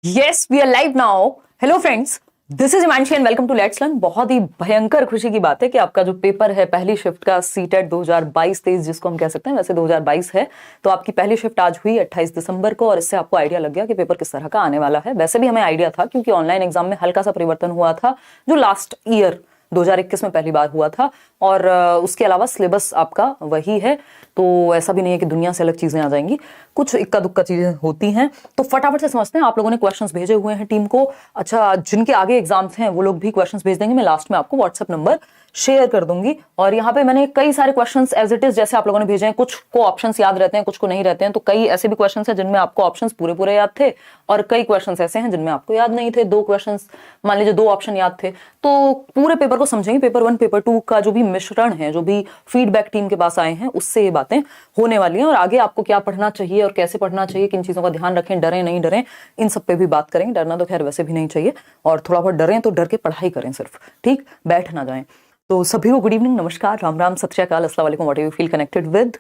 Yes, we are live now. Hello friends, this is Himanshi and welcome to let's learn. बहुत ही भयंकर खुशी की बात है कि आपका जो पेपर है पहली शिफ्ट का सीटेट 2022-23 जिसको हम कह सकते हैं, वैसे 2022 है, तो आपकी पहली शिफ्ट आज हुई 28 दिसंबर को और इससे आपको आइडिया लग गया कि पेपर किस तरह का आने वाला है। वैसे भी हमें आइडिया था क्योंकि ऑनलाइन एग्जाम में हल्का सा परिवर्तन हुआ था जो लास्ट ईयर 2021 में पहली बार हुआ था और उसके अलावा सिलेबस आपका वही है, तो ऐसा भी नहीं है कि दुनिया से अलग चीजें आ जाएंगी, कुछ इक्का दुक्का चीजें होती हैं। तो फटाफट से समझते हैं। आप लोगों ने क्वेश्चंस भेजे हुए हैं टीम को। अच्छा, जिनके आगे एग्जाम्स हैं वो लोग भी क्वेश्चंस भेज देंगे। मैं लास्ट में आपको व्हाट्सएप नंबर शेयर कर दूंगी और यहाँ पे मैंने कई सारे क्वेश्चंस एज इट इज जैसे आप लोगों ने भेजे हैं, कुछ को ऑप्शंस याद रहते हैं, कुछ को नहीं रहते हैं। तो कई ऐसे भी क्वेश्चंस हैं जिनमें आपको ऑप्शंस पूरे पूरे याद थे और कई क्वेश्चंस ऐसे हैं जिनमें आपको याद नहीं थे। दो क्वेश्चंस मान लीजिए, दो ऑप्शन याद थे। तो पूरे पेपर को समझेंगे। पेपर 1 पेपर 2 का जो भी मिश्रण है, जो भी फीडबैक टीम के पास आए हैं, उससे ये बातें होने वाली हैं और आगे आपको क्या पढ़ना चाहिए और कैसे पढ़ना चाहिए, किन चीजों का ध्यान रखें, डरें नहीं डरें, इन सब पे भी बात करेंगे। डरना तो खैर वैसे भी नहीं चाहिए और थोड़ा बहुत डरें तो डर के पढ़ाई करें सिर्फ, ठीक, बैठ ना जाएं। तो सभी को गुड इवनिंग, नमस्कार, राम राम, सत श्री अकाल, अस्सलाम वालेकुम, what you feel connected with.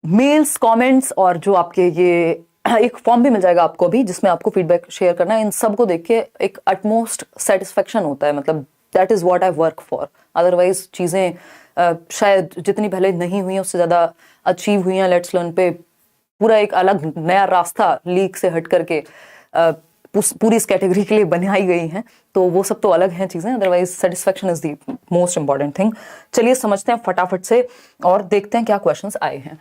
Mails, comments और जो आपके ये एक फॉर्म भी मिल जाएगा आपको अभी जिसमें आपको फीडबैक शेयर करना है। इन सब को देख के एक अटमोस्ट सेटिस्फेक्शन होता है, मतलब that is what I work for. Otherwise चीजें शायद जितनी पहले नहीं हुई हैं उससे ज्यादा अचीव हुई हैं। लेट्स लर्न पे पूरा एक अलग नया रास्ता लीक से हट करके पूरी इस कैटेगरी के लिए बनाई गई हैं, तो वो सब तो अलग हैं चीजें। Otherwise satisfaction is the most important thing. चलिए समझते हैं फटाफट से और देखते हैं क्या क्वेश्चंस आए हैं।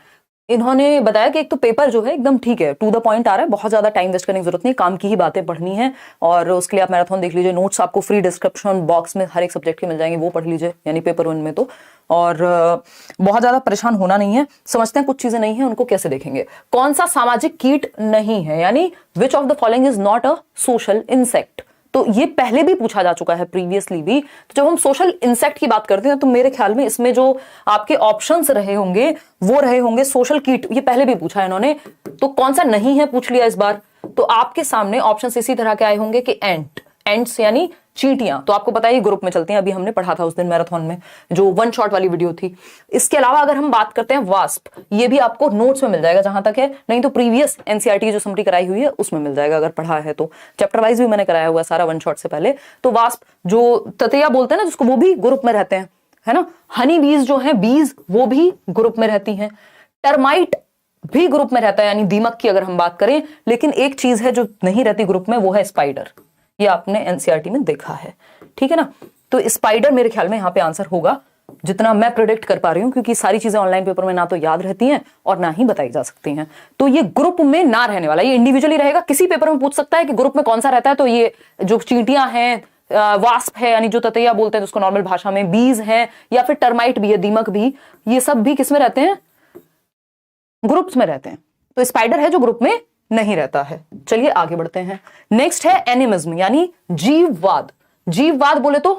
इन्होंने बताया कि एक तो पेपर जो है एकदम ठीक है, टू द पॉइंट आ रहा है, बहुत ज्यादा टाइम वेस्ट करने की जरूरत नहीं, काम की ही बातें पढ़नी है और उसके लिए आप मैराथन देख लीजिए। नोट्स आपको फ्री डिस्क्रिप्शन बॉक्स में हर एक सब्जेक्ट के मिल जाएंगे, वो पढ़ लीजिए, यानी पेपर 1 में तो। और बहुत ज्यादा परेशान होना नहीं है। समझते हैं कुछ चीजें नहीं है उनको कैसे देखेंगे। कौन सा सामाजिक कीट नहीं है, यानी which of the following is not a social insect. तो ये पहले भी पूछा जा चुका है प्रीवियसली भी। तो जब हम सोशल इंसेक्ट की बात करते हैं तो मेरे ख्याल में इसमें जो आपके ऑप्शंस रहे होंगे वो रहे होंगे सोशल कीट। ये पहले भी पूछा है इन्होंने, तो कौन सा नहीं है पूछ लिया इस बार। तो आपके सामने ऑप्शंस इसी तरह के आए होंगे कि एंट्स यानी चींटियां। तो आपको पता है ग्रुप में चलती हैं, अभी हमने पढ़ा था उस दिन मैराथन में जो 1 शॉट वाली वीडियो थी। इसके अलावा अगर हम बात करते हैं वास्प, ये भी आपको नोट्स में मिल जाएगा जहां तक है, नहीं तो प्रीवियस एनसीईआरटी की जो समरी कराई हुई है उसमें मिल जाएगा अगर पढ़ा है तो। चैप्टर वाइज भी मैंने कराया हुआ है सारा 1 शॉट से पहले। तो वास्प जो ततैया बोलते हैं ना जिसको, वो भी ग्रुप में रहते हैं, है ना। हनी बीज जो है, बीज, वो भी ग्रुप में रहती हैं। टर्माइट भी ग्रुप में रहता है, यानी दीमक की अगर हम बात करें। लेकिन एक चीज है जो नहीं रहती ग्रुप में, वो है स्पाइडर। ये आपने एनसीईआरटी में देखा है, ठीक है ना। तो स्पाइडर मेरे ख्याल में यहाँ पे आंसर होगा, जितना मैं प्रेडिक्ट कर पा रही हूँ, क्योंकि सारी चीजें ऑनलाइन पेपर में ना तो याद रहती हैं और ना ही बताई जा सकती हैं। तो ये ग्रुप में ना रहने वाला, ये इंडिविजुअली रहेगा। किसी पेपर में पूछ सकता है कि ग्रुप में कौन सा रहता है, तो ये जो चींटियां हैं, वास्प है यानी जो ततैया बोलते हैं जिसको नॉर्मल भाषा में, बीज है या फिर टर्माइट भी है, दीमक भी, ये सब भी किसमें रहते हैं, ग्रुप्स में रहते हैं। तो स्पाइडर है जो ग्रुप में नहीं रहता है। चलिए आगे बढ़ते हैं। नेक्स्ट है एनिमिज्म यानी जीववाद। जीववाद बोले तो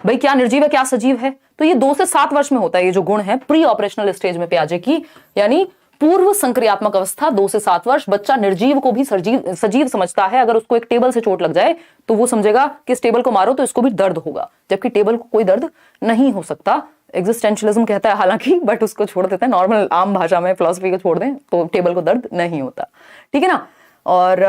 भाई क्या निर्जीव है क्या सजीव है, तो ये 2 से 7 वर्ष में होता है। ये जो गुण है प्री ऑपरेशनल स्टेज में पियाजे की, यानी पूर्व संक्रियात्मक अवस्था 2 से 7 वर्ष। बच्चा निर्जीव को भी सजीव समझता है। अगर उसको एक टेबल से चोट लग जाए तो वो समझेगा कि इस टेबल को मारो तो इसको भी दर्द होगा, जबकि टेबल को कोई दर्द नहीं हो सकता। एग्जिस्टेंशियलिज्म कहता है हालांकि, बट उसको छोड़ देते हैं, नॉर्मल आम भाषा में फिलॉसफी को छोड़ दें तो टेबल को दर्द नहीं होता, ठीक है ना। और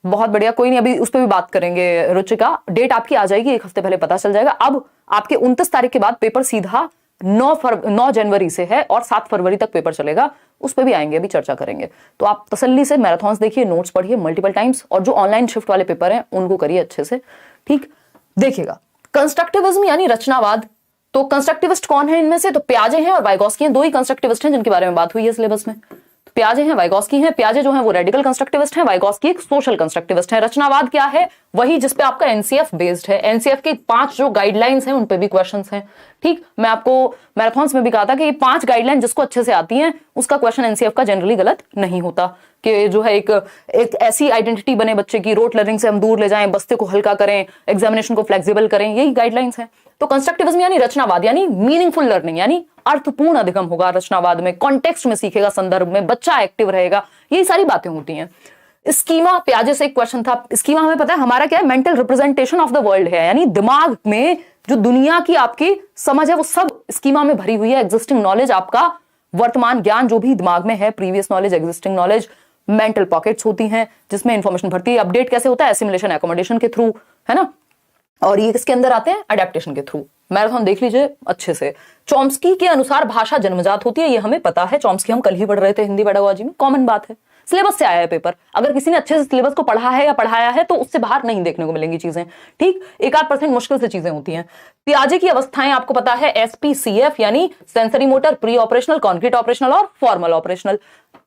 बहुत बढ़िया, कोई नहीं, अभी उस पर भी बात करेंगे। रुचिका, डेट आपकी आ जाएगी, 1 हफ्ते पहले पता चल जाएगा। अब आपके 29 तारीख के बाद पेपर सीधा 9 जनवरी से है और 7 फरवरी तक पेपर चलेगा, उस पर भी आएंगे, अभी चर्चा करेंगे। तो आप तसल्ली से मैराथन्स देखिए, नोट्स पढ़िए मल्टीपल टाइम्स, और जो ऑनलाइन शिफ्ट वाले पेपर हैं उनको करिए अच्छे से, ठीक। देखिएगा, कंस्ट्रक्टिविज्म यानी रचनावाद। तो कंस्ट्रक्टिविस्ट कौन है इनमें से, तो पियाजे हैं और वाइगॉस्की हैं। 2 ही कंस्ट्रक्टिविस्ट हैं जिनके बारे में बात हुई है सिलेबस में। तो पियाजे हैं, वाइगॉस्की हैं। पियाजे जो है वो रेडिकल कंस्ट्रक्टिविस्ट हैं, वाइगॉस्की एक सोशल कंस्ट्रक्टिविस्ट है। रचनावाद क्या है, वही जिसपे आपका एनसीएफ बेस्ड है। एनसीएफ के 5 जो गाइडलाइंस हैं उन पे भी क्वेश्चंस हैं, ठीक। मैं आपको मैराथन्स में भी कहा था कि ये 5 गाइडलाइन जिसको अच्छे से आती हैं उसका क्वेश्चन एनसीएफ का जनरली गलत नहीं होता। कि जो है एक ऐसी आइडेंटिटी बने बच्चे की, रोट लर्निंग से हम दूर ले जाएं, बस्ते को हल्का करें, एग्जामिनेशन को फ्लेक्सिबल करें, यही गाइडलाइंस हैं। तो कंस्ट्रक्टिविज्म यानी रचनावाद, यानी मीनिंगफुल लर्निंग, यानी अर्थपूर्ण अधिगम होगा रचनावाद में। कॉन्टेक्स्ट में सीखेगा, संदर्भ में, बच्चा एक्टिव रहेगा, यही सारी बातें होती हैं। स्कीमा, पियाजे से एक क्वेश्चन था। स्कीमा हमें पता है हमारा क्या है, mental representation of the world है, यानी दिमाग में जो दुनिया की आपकी समझ है वो सब स्कीमा में भरी हुई है। एग्जिस्टिंग नॉलेज, आपका वर्तमान ज्ञान जो भी दिमाग में है, previous knowledge, existing knowledge, mental pockets होती हैं जिसमें इंफॉर्मेशन भरती है। अपडेट कैसे होता है? एसिमिलेशन एकोमोडेशन के थ्रू, है ना। और ये किसके अंदर आते हैं? अडेप्टेशन के थ्रू। मैराथन देख लीजिए अच्छे से। चॉम्स्की के अनुसार भाषा जन्मजात होती है, ये हमें पता है। चॉम्स्की हम कल ही पढ़ रहे थे हिंदी पेडागोजी में, कॉमन बात है। सिलेबस से आया है पेपर। अगर किसी ने अच्छे से सिलेबस को पढ़ा है या पढ़ाया है तो उससे बाहर नहीं देखने को मिलेंगी चीजें, ठीक। 1-8% मुश्किल से चीजें होती हैं। पियाजे की अवस्थाएं आपको पता है, SPCF यानी sensory motor, pre operational, concrete operational और फॉर्मल ऑपरेशनल।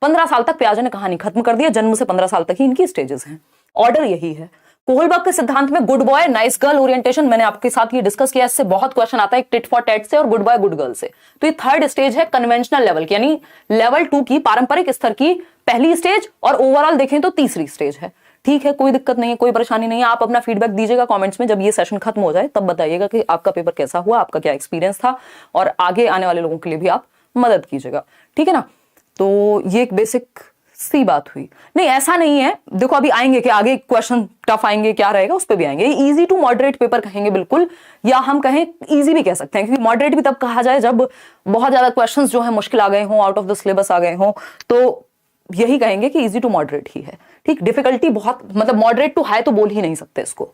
15 साल तक पियाजे ने कहानी खत्म कर दी है। जन्म से 15 साल तक ही इनकी स्टेजेस हैं। ऑर्डर यही है। कोहलबर्ग के सिद्धांत में good boy nice girl orientation, मैंने आपके साथ ये डिस्कस किया, इससे बहुत क्वेश्चन आता है टिट फॉर टैट से और गुड बॉय गुड गर्ल से। तो ये थर्ड स्टेज है कन्वेंशनल लेवल की, यानी लेवल 2 की, पारंपरिक स्तर की पहली स्टेज, और ओवरऑल देखें तो तीसरी स्टेज है। ठीक है, कोई दिक्कत नहीं है, कोई परेशानी नहीं है। आप अपना फीडबैक दीजिएगा कमेंट्स में, जब ये सेशन खत्म हो जाए तब बताइएगा कि आपका पेपर कैसा हुआ, आपका क्या एक्सपीरियंस था, और आगे आने वाले लोगों के लिए भी आप मदद कीजिएगा, ठीक है ना। तो ये एक बेसिक सी बात हुई। नहीं, ऐसा नहीं है, देखो अभी आएंगे कि आगे क्वेश्चन टफ आएंगे, क्या रहेगा उस पर भी आएंगे। इजी टू मॉडरेट पेपर कहेंगे बिल्कुल, या हम कहें इजी भी कह सकते हैं, क्योंकि मॉडरेट भी तब कहा जाए जब बहुत ज्यादा क्वेश्चंस जो है मुश्किल आ गए हों, आउट ऑफ द सिलेबस आ गए हों, तो यही कहेंगे कि इजी टू मॉडरेट ही है, ठीक। डिफिकल्टी बहुत, मतलब मॉडरेट टू हाई तो बोल ही नहीं सकते इसको।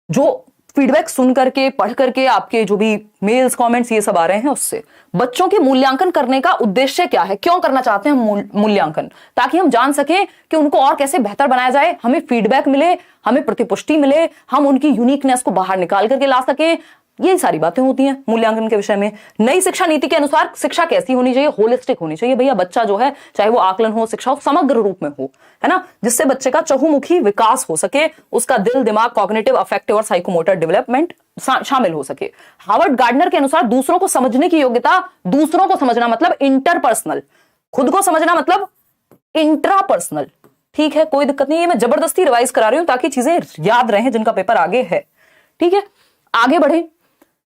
जो फीडबैक सुन करके, पढ़ करके, आपके जो भी मेल्स, कमेंट्स ये सब आ रहे हैं, उससे बच्चों के मूल्यांकन करने का उद्देश्य क्या है, क्यों करना चाहते हैं हम मूल्यांकन, ताकि हम जान सकें कि उनको और कैसे बेहतर बनाया जाए, हमें फीडबैक मिले, हमें प्रतिपुष्टि मिले, हम उनकी यूनिकनेस को बाहर निकाल करके ला सकें। यही सारी बातें होती हैं मूल्यांकन के विषय में। नई शिक्षा नीति के अनुसार शिक्षा कैसी होनी चाहिए? होलिस्टिक होनी चाहिए भैया। बच्चा जो है, चाहे वो आकलन हो, शिक्षा हो, समग्र रूप में हो, है ना, जिससे बच्चे का चहुमुखी विकास हो सके, उसका दिल, दिमाग, कॉग्निटिव, अफेक्टिव और साइकोमोटर डेवलपमेंट शामिल हो सके। हार्वर्ड गार्डनर के अनुसार दूसरों को समझने की योग्यता, दूसरों को समझना मतलब इंटरपर्सनल, खुद को समझना मतलब इंट्रापर्सनल, ठीक है, कोई दिक्कत नहीं है। मैं जबरदस्ती रिवाइज करा रही हूं ताकि चीजें याद रहें जिनका पेपर आगे है, ठीक है। आगे बढ़े,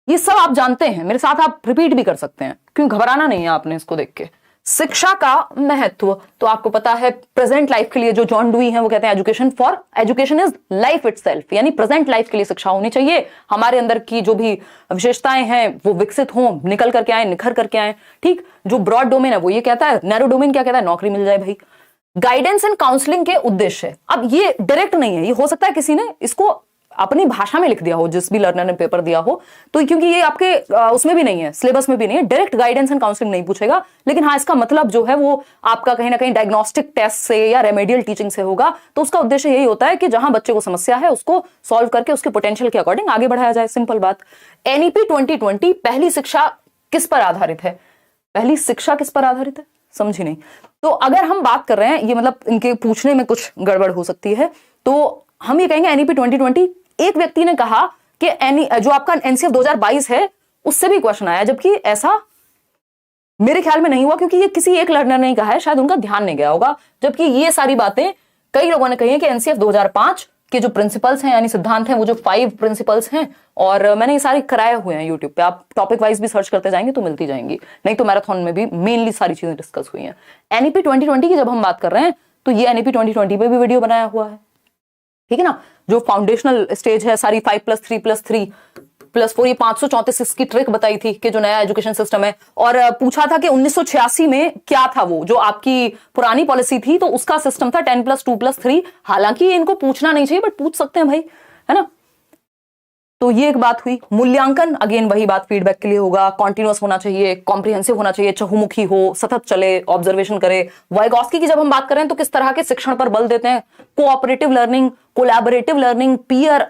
ये सब आप जानते हैं, मेरे साथ आप रिपीट भी कर सकते हैं, क्यों घबराना नहीं है आपने इसको देख के। शिक्षा का महत्व तो आपको पता है, प्रेजेंट लाइफ के लिए जो जॉन डुई हैं वो कहते हैं एजुकेशन इज लाइफ इटसेल्फ, यानी प्रेजेंट लाइफ के लिए शिक्षा होनी चाहिए। हमारे अंदर की जो भी विशेषताएं हैं वो विकसित हों, निकल करके आए, निखर करके आए, ठीक। जो ब्रॉड डोमेन है वो ये कहता है, नैरो डोमेन क्या कहता है? नौकरी मिल जाए भाई। गाइडेंस एंड काउंसलिंग के उद्देश्य, अब ये डायरेक्ट नहीं है, ये हो सकता है किसी ने इसको अपनी भाषा में लिख दिया हो, जिस भी लर्नर ने पेपर दिया हो, तो क्योंकि ये आपके उसमें भी नहीं है, सिलेबस में भी नहीं है, डायरेक्ट गाइडेंस एंड काउंसलिंग नहीं पूछेगा, लेकिन हाँ इसका मतलब जो है वो आपका कहीं ना कहीं डायग्नोस्टिक टेस्ट से या रेमेडियल टीचिंग से होगा। तो उसका उद्देश्य यही होता है कि जहां बच्चे को समस्या है उसको सॉल्व करके उसके पोटेंशियल के अकॉर्डिंग आगे बढ़ाया जाए, सिंपल बात। NEP 2020 पहली शिक्षा किस पर आधारित है? पहली शिक्षा किस पर आधारित है? समझी नहीं। तो अगर हम बात कर रहे हैं, ये मतलब इनके पूछने में कुछ गड़बड़ हो सकती है, तो हम ये कहेंगे NEP 2020, एक व्यक्ति ने कहा कि जो आपका NCF 2022 है उससे भी क्वेश्चन आया, जबकि ऐसा मेरे ख्याल में नहीं हुआ, क्योंकि ये किसी एक लर्नर ने कहा है, शायद उनका ध्यान नहीं गया होगा। जबकि ये सारी बातें कई लोगों ने कही है कि NCF 2005 के जो प्रिंसिपल्स हैं, यानी सिद्धांत हैं, वो जो 5 प्रिंसिपल्स हैं, और मैंने ये सारे कराए हुए हैं यूट्यूब पे, आप टॉपिक वाइज भी सर्च करते जाएंगे तो मिलती जाएंगी, नहीं तो मैराथन में भी मेनली सारी चीजें डिस्कस हुई हैं। NEP 2020 की जब हम बात कर रहे हैं तो ये NEP 2020 पे भी वीडियो बनाया हुआ है, ठीक है ना। जो फाउंडेशनल स्टेज है सारी 5+3+3+4, ये 534 इसकी ट्रिक बताई थी कि जो नया एजुकेशन सिस्टम है, और पूछा था कि 1986 में क्या था वो जो आपकी पुरानी पॉलिसी थी, तो उसका सिस्टम था 10+2+3। हालांकि इनको पूछना नहीं चाहिए बट पूछ सकते हैं भाई, है ना। तो ये एक बात हुई। मूल्यांकन अगेन वही बात, फीडबैक के लिए होगा, कॉन्टिन्यूअस होना चाहिए, कॉम्प्रिहेंसिव होना चाहिए, चहुमुखी हो, सतत चले, ऑब्जर्वेशन करे। वाइगॉस्की की जब हम बात करें तो किस तरह के शिक्षण पर बल देते हैं? Cooperative learning, collaborative learning, peer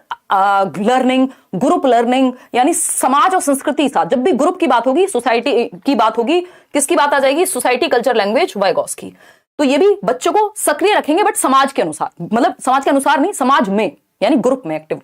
learning, group learning, यानी समाज और संस्कृति साथ। जब भी ग्रुप की बात होगी, सोसाइटी की बात होगी, किसकी बात आ जाएगी? Society, culture, language, Vygotsky. तो ये भी बच्चों को सक्रिय रखेंगे, बट समाज के अनुसार, मतलब समाज के अनुसार नहीं, समाज में, यानी ग्रुप में एक्टिव।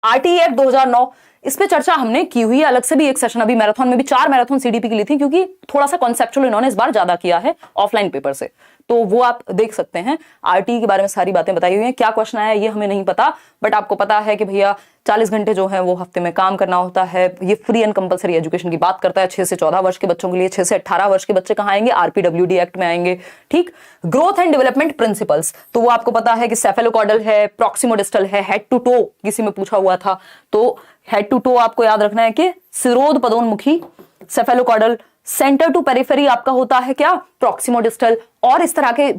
RTE एक्ट 2009, इस पे चर्चा हमने की हुई है अलग से भी एक सेशन, अभी मैराथन में भी 4 मैराथन CDP की ली थी, क्योंकि थोड़ा सा कॉन्सेप्चुअल इन्होंने इस बार ज्यादा किया है ऑफलाइन पेपर से, तो वो आप देख सकते हैं। RTE के बारे में सारी बातें बताई हुई हैं। क्या क्वेश्चन आया ये हमें नहीं पता, बट आपको पता है कि भैया 40 घंटे जो है वो हफ्ते में काम करना होता है। ये फ्री एंड कंपलसरी एजुकेशन की बात करता है 6 से 14 वर्ष के बच्चों के लिए। 6 से 18 वर्ष के बच्चे कहाँ आएंगे? RPWD एक्ट में आएंगे, ठीक। ग्रोथ एंड डेवलपमेंट प्रिंसिपल्स, तो वो आपको पता है कि सेफेलोकॉडल है, प्रॉक्सिमोडिस्टल है, हेड टू टो किसी में पूछा हुआ था, तो हेड टू टो आपको याद रखना है कि सिरोध पदोन्मुखी, सेफेलोकॉडल, सेंटर टू पेरिफेरी आपका होता है क्या, प्रॉक्सिमो डिस्टल, और इस तरह के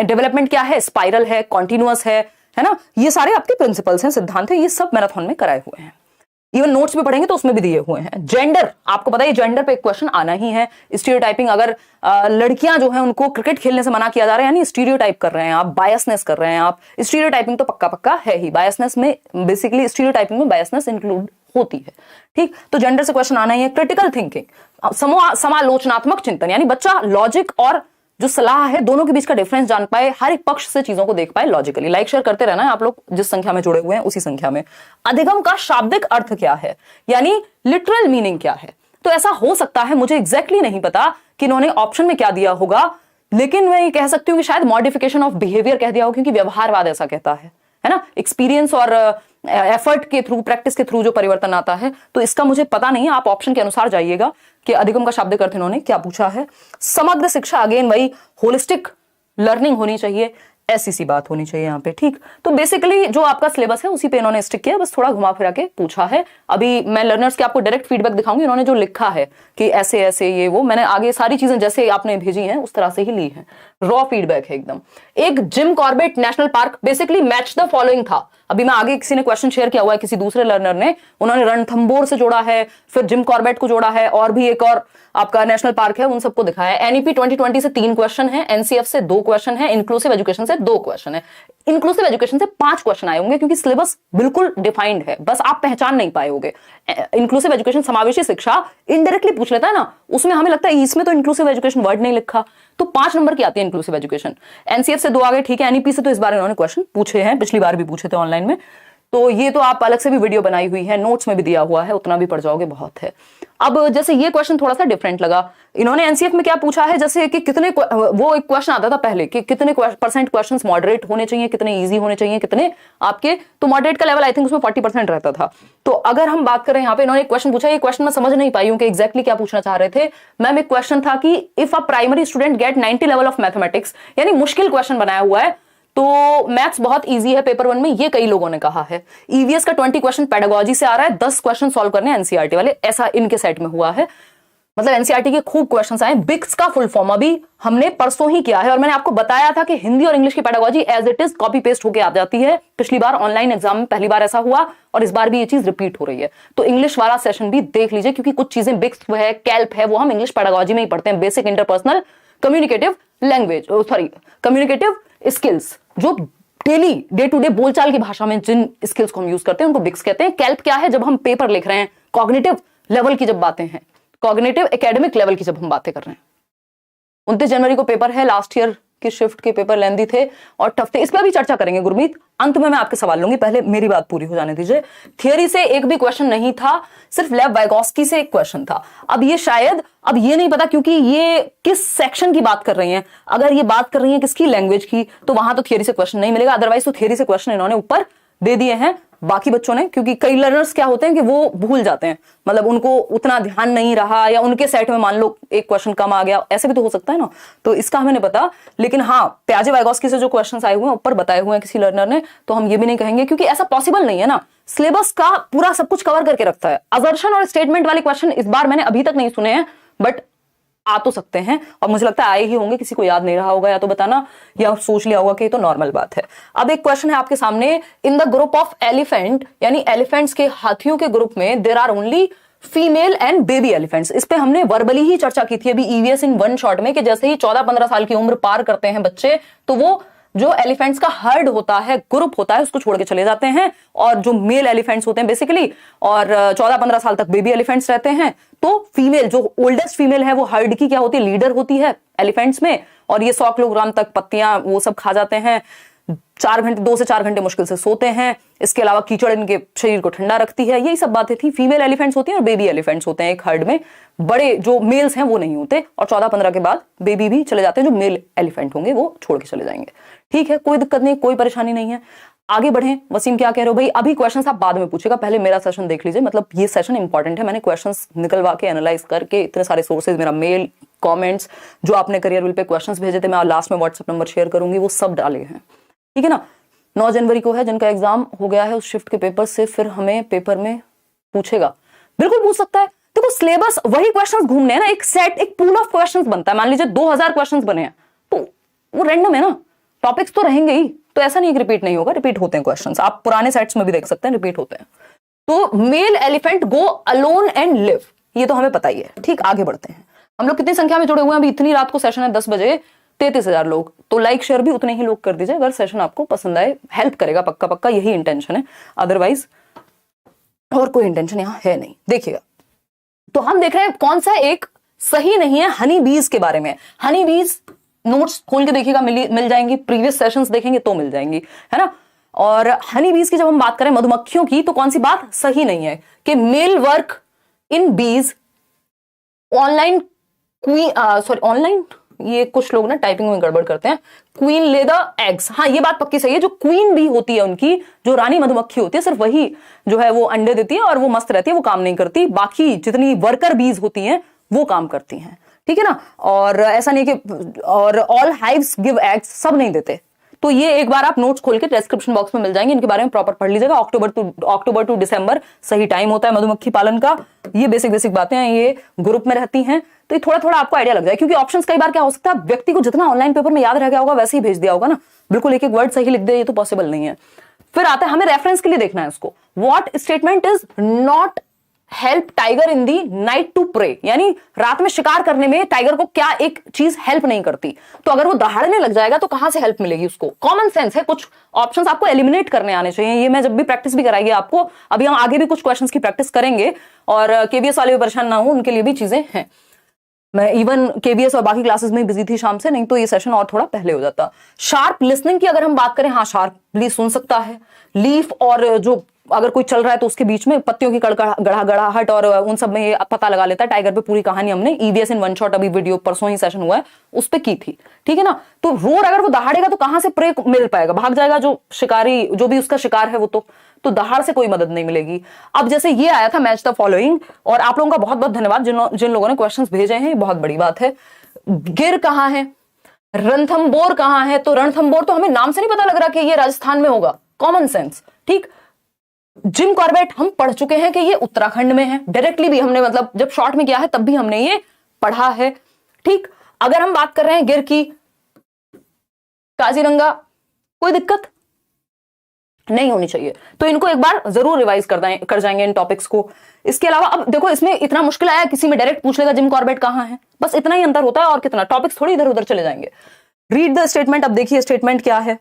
डेवलपमेंट क्या है, स्पाइरल है, कॉन्टिन्यूअस है ना, ये सारे आपके प्रिंसिपल्स हैं, सिद्धांत है, ये सब मैराथन में कराए हुए हैं। इवन नोट्स भी पढ़ेंगे तो उसमें भी दिए हुए हैं। जेंडर, आपको पता है जेंडर पे एक क्वेश्चन आना ही है। स्टीरियोटाइपिंग, अगर लड़कियां जो है उनको क्रिकेट खेलने से मना किया जा रहा है, यानी स्टीरियोटाइप कर रहे हैं आप, बायसनेस कर रहे हैं आप। स्टीरियोटाइपिंग तो पक्का पक्का है ही, बायसनेस में बेसिकली स्टीरियोटाइपिंग में बायसनेस इंक्लूड होती है। ठीक, तो जेंडर से क्वेश्चन आना ही है। क्रिटिकल थिंकिंग, समालोचनात्मक चिंतन, यानी बच्चा लॉजिक और जो सलाह है दोनों के बीच का डिफरेंस जान पाए, हर एक पक्ष से चीजों को देख पाए लॉजिकली। लाइक शेयर करते रहना है आप लोग, जिस संख्या में जुड़े हुए हैं उसी संख्या में। अधिगम का शाब्दिक अर्थ क्या है, यानी लिटरल मीनिंग क्या है। तो ऐसा हो सकता है, मुझे एग्जैक्टली नहीं पता कि इन्होंने ऑप्शन में क्या दिया होगा, लेकिन मैं ये कह सकती हूँ कि शायद मॉडिफिकेशन ऑफ बिहेवियर कह दिया हो, क्योंकि व्यवहारवाद ऐसा कहता है ना, एक्सपीरियंस और एफर्ट के थ्रू, प्रैक्टिस के थ्रू जो परिवर्तन आता है। तो इसका मुझे पता नहीं है, आप ऑप्शन के अनुसार जाइएगा कि अधिगम का शाब्दिक अर्थ इन्होंने क्या पूछा है। समग्र शिक्षा, अगेन वही होलिस्टिक लर्निंग होनी चाहिए, ऐसी सी बात होनी चाहिए यहाँ पे। ठीक, तो बेसिकली जो आपका सिलेबस है उसी पे इन्होंने स्टिक किया, बस थोड़ा घुमा फिरा के पूछा है। अभी मैं लर्नर्स के आपको डायरेक्ट फीडबैक दिखाऊंगी, इन्होंने जो लिखा है कि ऐसे ऐसे ये वो, मैंने आगे सारी चीजें जैसे आपने भेजी हैं उस तरह से ही ली है, रॉ फीडबैक है एकदम। एक Jim Corbett national park, basically match the following था। अभी मैं आगे किसी ने क्वेश्चन शेयर किया हुआ है, किसी दूसरे लर्नर ने, उन्होंने रणथंबोर से जोड़ा है, फिर जिम कॉर्बेट को जोड़ा है, और भी एक और आपका नेशनल पार्क है, उन सबको दिखाया है। एनईपी 2020 से 3 क्वेश्चन है, एनसीएफ से 2 क्वेश्चन है, इंक्लूसिव एजुकेशन से 2 क्वेश्चन है। इंक्लूसिव एजुकेशन से 5 क्वेश्चन आए होंगे, क्योंकि सिलेबस बिल्कुल डिफाइंड है, बस आप पहचान नहीं पाए होंगे। इंक्लूसिव एजुकेशन समावेशी शिक्षा इनडायरेक्टली पूछ लेता है ना, उसमें हमें लगता है इसमें तो इंक्लूसिव एजुकेशन वर्ड नहीं लिखा, तो 5 नंबर की आती है इंक्लूसिव एजुकेशन। एनसीएफ से 2 आ गए, ठीक है। एनईपी से तो इस बार इन्होंने क्वेश्चन पूछे हैं, पिछली बार भी पूछे थे ऑनलाइन में, तो ये तो आप अलग से भी वीडियो बनाई हुई है, नोट्स में भी दिया हुआ है, उतना भी पढ़ जाओगे, बहुत है। अब जैसे ये क्वेश्चन थोड़ा सा डिफरेंट लगा, इन्होंने एनसीएफ में क्या पूछा है, जैसे कि कितने, वो एक क्वेश्चन आता था पहले कि कितने परसेंट क्वेश्चंस मॉडरेट होने चाहिए, कितने इजी होने चाहिए, कितने आपके, तो मॉडरेट का लेवल आई थिंक उसमें 40% रहता था। तो अगर हम बात करें यहाँ पे, इन्होंने एक क्वेश्चन पूछा, ये क्वेश्चन मैं समझ नहीं पाई हूँ कि एग्जैक्टली क्या पूछना चाह रहे थे। मैम एक क्वेश्चन था कि if a primary student gate 90 level of mathematics, यानी मुश्किल क्वेश्चन बनाया हुआ है, तो मैथ्स बहुत इजी है पेपर 1 में, ये कई लोगों ने कहा है। ईवीएस का 20 क्वेश्चन पेडागोजी से आ रहा है, 10 क्वेश्चन सॉल्व करने एनसीईआरटी वाले, ऐसा इनके सेट में हुआ है। मतलब एनसीईआरटी के खूब क्वेश्चंस आए। बिक्स का फुल फॉर्म अभी हमने परसों ही किया है, और मैंने आपको बताया था कि हिंदी और इंग्लिश की pedagogy as it is copy paste होकर आ जाती है। पिछली बार ऑनलाइन एग्जाम में पहली बार ऐसा हुआ, और इस बार भी ये चीज रिपीट हो रही है। तो इंग्लिश वाला सेशन भी देख लीजिए, क्योंकि कुछ चीजें बिक्स है, कैल्प है, वो हम इंग्लिश पेडागोजी में ही पढ़ते हैं। Basic interpersonal communicative language, sorry communicative skills, जो डेली डे टू डे बोलचाल की भाषा में जिन स्किल्स को हम यूज करते हैं उनको बिक्स कहते हैं। कैल्प क्या है, जब हम पेपर लिख रहे हैं, कॉग्निटिव लेवल की जब बातें हैं, कॉग्निटिव एकेडमिक लेवल की जब हम बातें कर रहे हैं। 29 जनवरी को पेपर है, लास्ट ईयर की शिफ्ट के पेपर लेंदी थे और टफ थे, इस पर भी चर्चा करेंगे गुरमीत। अंत में मैं आपके सवाल लूंगी, पहले मेरी बात पूरी हो जाने दीजिए। थियरी से एक भी क्वेश्चन नहीं था, सिर्फ लेव वाइगोस्की से एक क्वेश्चन था। अब ये शायद, अब ये नहीं पता क्योंकि ये किस सेक्शन की बात कर रही हैं। अगर ये बात कर रही हैं किसकी, लैंग्वेज की, तो वहां तो थियरी से क्वेश्चन नहीं मिलेगा। अदरवाइज तो थियरी से क्वेश्चन इन्होंने ऊपर दे दिए हैं बाकी बच्चों ने, क्योंकि कई लर्नर्स क्या होते हैं कि वो भूल जाते हैं, मतलब उनको उतना ध्यान नहीं रहा, या उनके सेट में मान लो एक क्वेश्चन कम आ गया, ऐसे भी तो हो सकता है ना, तो इसका हमें नहीं पता। लेकिन हाँ, प्याजे वाइगोस्की से जो क्वेश्चंस आए हुए हैं ऊपर बताए हुए हैं किसी लर्नर ने, तो हम ये भी नहीं कहेंगे, क्योंकि ऐसा पॉसिबल नहीं है ना, सिलेबस का पूरा सब कुछ कवर करके रखता है। असर्शन और स्टेटमेंट वाले क्वेश्चन इस बार मैंने अभी तक नहीं सुने हैं, बट आ तो सकते हैं, और मुझे लगता है आए ही होंगे, किसी को याद नहीं रहा होगा या तो बताना, या सोच लिया होगा कि ये तो नॉर्मल बात है। अब एक क्वेश्चन है आपके सामने, in the group of elephant, यानी एलिफेंट्स के, हाथियों के ग्रुप में, there are only female and baby elephants. इस पे हमने वर्बली ही चर्चा की थी अभी ईवीएस इन 1 शॉट में, कि जैसे ही 14-15 साल की उम्र पार करते हैं बच्चे, तो वो जो एलिफेंट्स का हर्ड होता है, ग्रुप होता है, उसको छोड़ के चले जाते हैं, और जो मेल एलिफेंट्स होते हैं बेसिकली, और 14-15 साल तक बेबी एलिफेंट्स रहते हैं। तो फीमेल, जो ओल्डेस्ट फीमेल है, वो हर्ड की क्या होती है, लीडर होती है एलिफेंट्स में, और ये 100 किलोग्राम तक पत्तियां वो सब खा जाते हैं। 2 से 4 घंटे मुश्किल से सोते हैं। इसके अलावा कीचड़ इनके शरीर को ठंडा रखती है। यही सब बातें थी। फीमेल एलिफेंट्स होती हैं और बेबी एलिफेंट्स होते हैं एक हर्ड में। बड़े जो मेल्स हैं वो नहीं होते, और 14-15 के बाद बेबी भी चले जाते हैं, जो मेल एलिफेंट होंगे वो छोड़ के चले जाएंगे। ठीक है, कोई दिक्कत नहीं, कोई परेशानी नहीं है। आगे बढ़ें। वसीम क्या कह रहे हो भाई? अभी क्वेश्चंस आप बाद में पूछेगा, पहले मेरा सेशन देख लीजिए। मतलब ये सेशन इंपॉर्टेंट है, मैंने क्वेश्चंस निकलवा के एनालाइज करके, इतने सारे सोर्सेज, मेरा मेल, कमेंट्स, जो आपने करियर विल पे क्वेश्चंस भेजे थे, मैं लास्ट में व्हाट्सएप नंबर शेयर करूंगी, वो सब डाले हैं। ठीक है ना। 9 जनवरी को है जिनका एग्जाम हो गया है, उस शिफ्ट के पेपर से फिर हमें पेपर में पूछेगा, बिल्कुल पूछ सकता है। देखो सिलेबस वही क्वेश्चंस घूमने हैं ना, एक सेट, एक पूल ऑफ क्वेश्चंस बनता है। मान लीजिए 2000 क्वेश्चंस बने हैं तो वो रैंडम है ना, टॉपिक्स तो रहेंगे ही, तो ऐसा नहीं कि रिपीट नहीं होगा, रिपीट होते हैं क्वेश्चंस, आप पुराने सेट्स में भी देख सकते हैं रिपीट होते हैं। तो mail elephant go alone and live, ये तो हमें पता ही है। ठीक, आगे बढ़ते हैं। हम लोग कितनी संख्या में जुड़े हुए हैं अभी? इतनी रात को सेशन है 10 बजे, 33,000 लोग। तो लाइक शेयर भी उतने ही लोग कर दीजिए अगर सेशन आपको पसंद आए, हेल्प करेगा पक्का पक्का, यही इंटेंशन है, अदरवाइज और कोई इंटेंशन यहां है नहीं। देखिएगा, तो हम देख रहे हैं कौन सा एक सही नहीं है हनी बीज के बारे में। हनी बीज नोट्स खोल के देखिएगा, मिल जाएंगी, प्रीवियस सेशंस देखेंगे तो मिल जाएंगी, है ना। और हनी बीज की जब हम बात करें मधुमक्खियों की, तो कौन सी बात सही नहीं है कि मेल वर्क इन बीज ऑनलाइन ऑनलाइन, ये कुछ लोग ना टाइपिंग में गड़बड़ करते हैं, क्वीन ले द एग्स। हाँ, ये बात पक्की सही है, जो क्वीन बी होती है उनकी, जो रानी मधुमक्खी होती है, सिर्फ वही जो है वो अंडे देती है और वो मस्त रहती है, वो काम नहीं करती। बाकी जितनी वर्कर बीज होती हैं वो काम करती हैं, ठीक है ना। और ऐसा नहीं कि और ऑल हाइव्स गिव एग्स, सब नहीं देते। तो ये एक बार आप नोट्स खोल के डिस्क्रिप्शन बॉक्स में मिल जाएंगे, इनके बारे में प्रॉपर पढ़ लीजिएगा। अक्टूबर टू दिसंबर सही टाइम होता है मधुमक्खी पालन का। ये बेसिक बातें हैं, ये ग्रुप में रहती हैं, तो ये थोड़ा थोड़ा आपको आइडिया लग जाए, क्योंकि ऑप्शंस कई बार क्या हो सकता है, व्यक्ति को जितना ऑनलाइन पेपर में याद रह गया होगा वैसे ही भेज दिया होगा ना, बिल्कुल एक एक वर्ड सही लिख दे, ये तो पॉसिबल नहीं है। फिर आता है, हमें रेफरेंस के लिए देखना है उसको, what statement is not help tiger in the night to prey, यानी रात में शिकार करने में टाइगर को क्या एक चीज हेल्प नहीं करती। तो अगर वो दहाड़ने लग जाएगा तो कहां से हेल्प मिलेगी उसको? कॉमन सेंस है, कुछ ऑप्शंस आपको एलिमिनेट करने आने चाहिए। ये मैं जब भी प्रैक्टिस भी कराएगी आपको, अभी हम आगे भी कुछ क्वेश्चंस की प्रैक्टिस करेंगे, और केवीएस वाले भी परेशान ना हो, उनके लिए भी चीजें हैं। मैं इवन केवीएस और बाकी क्लासेस में बिजी थी शाम से, नहीं तो ये सेशन और थोड़ा पहले हो जाता। शार्प लिसनिंग की अगर हम बात करें, हाँ शार्पली सुन सकता है। लीफ और जो अगर कोई चल रहा है तो उसके बीच में पत्तियों की गड़गड़ाहट और उन सब में ये पता लगा लेता है। टाइगर पे पूरी कहानी हमने ईवीएस इन वन शॉट, अभी वीडियो परसों ही सेशन हुआ है, उस पे की थी, ठीक है ना। तो रोर अगर वो दहाड़ेगा तो कहां से प्रे मिल पाएगा? भाग जाएगा जो शिकारी, जो भी उसका शिकार है वो, तो दहाड़ से कोई मदद नहीं मिलेगी। अब जैसे ये आया था मैच द फॉलोइंग, और आप लोगों का बहुत बहुत धन्यवाद जिन लोगों ने क्वेश्चंस भेजे हैं, बहुत बड़ी बात है। गिर कहां है, रणथंबोर कहां है? तो रणथंबोर तो हमें नाम से नहीं पता लग रहा कि ये राजस्थान में होगा, कॉमन सेंस, ठीक। जिम कॉर्बेट हम पढ़ चुके हैं कि ये उत्तराखंड में है, डायरेक्टली भी हमने, मतलब जब शॉर्ट में किया है तब भी हमने ये पढ़ा है, ठीक। अगर हम बात कर रहे हैं गिर की, काजीरंगा, कोई दिक्कत नहीं होनी चाहिए, तो इनको एक बार जरूर रिवाइज कर जाएंगे इन टॉपिक्स को। इसके अलावा अब देखो, इसमें इतना मुश्किल आया, किसी में डायरेक्ट पूछ लेगा जिम कॉर्बेट कहां है, बस इतना ही अंतर होता है, और कितना, टॉपिक्स थोड़ी इधर उधर चले जाएंगे। Read the statement. अब देखिए स्टेटमेंट क्या है।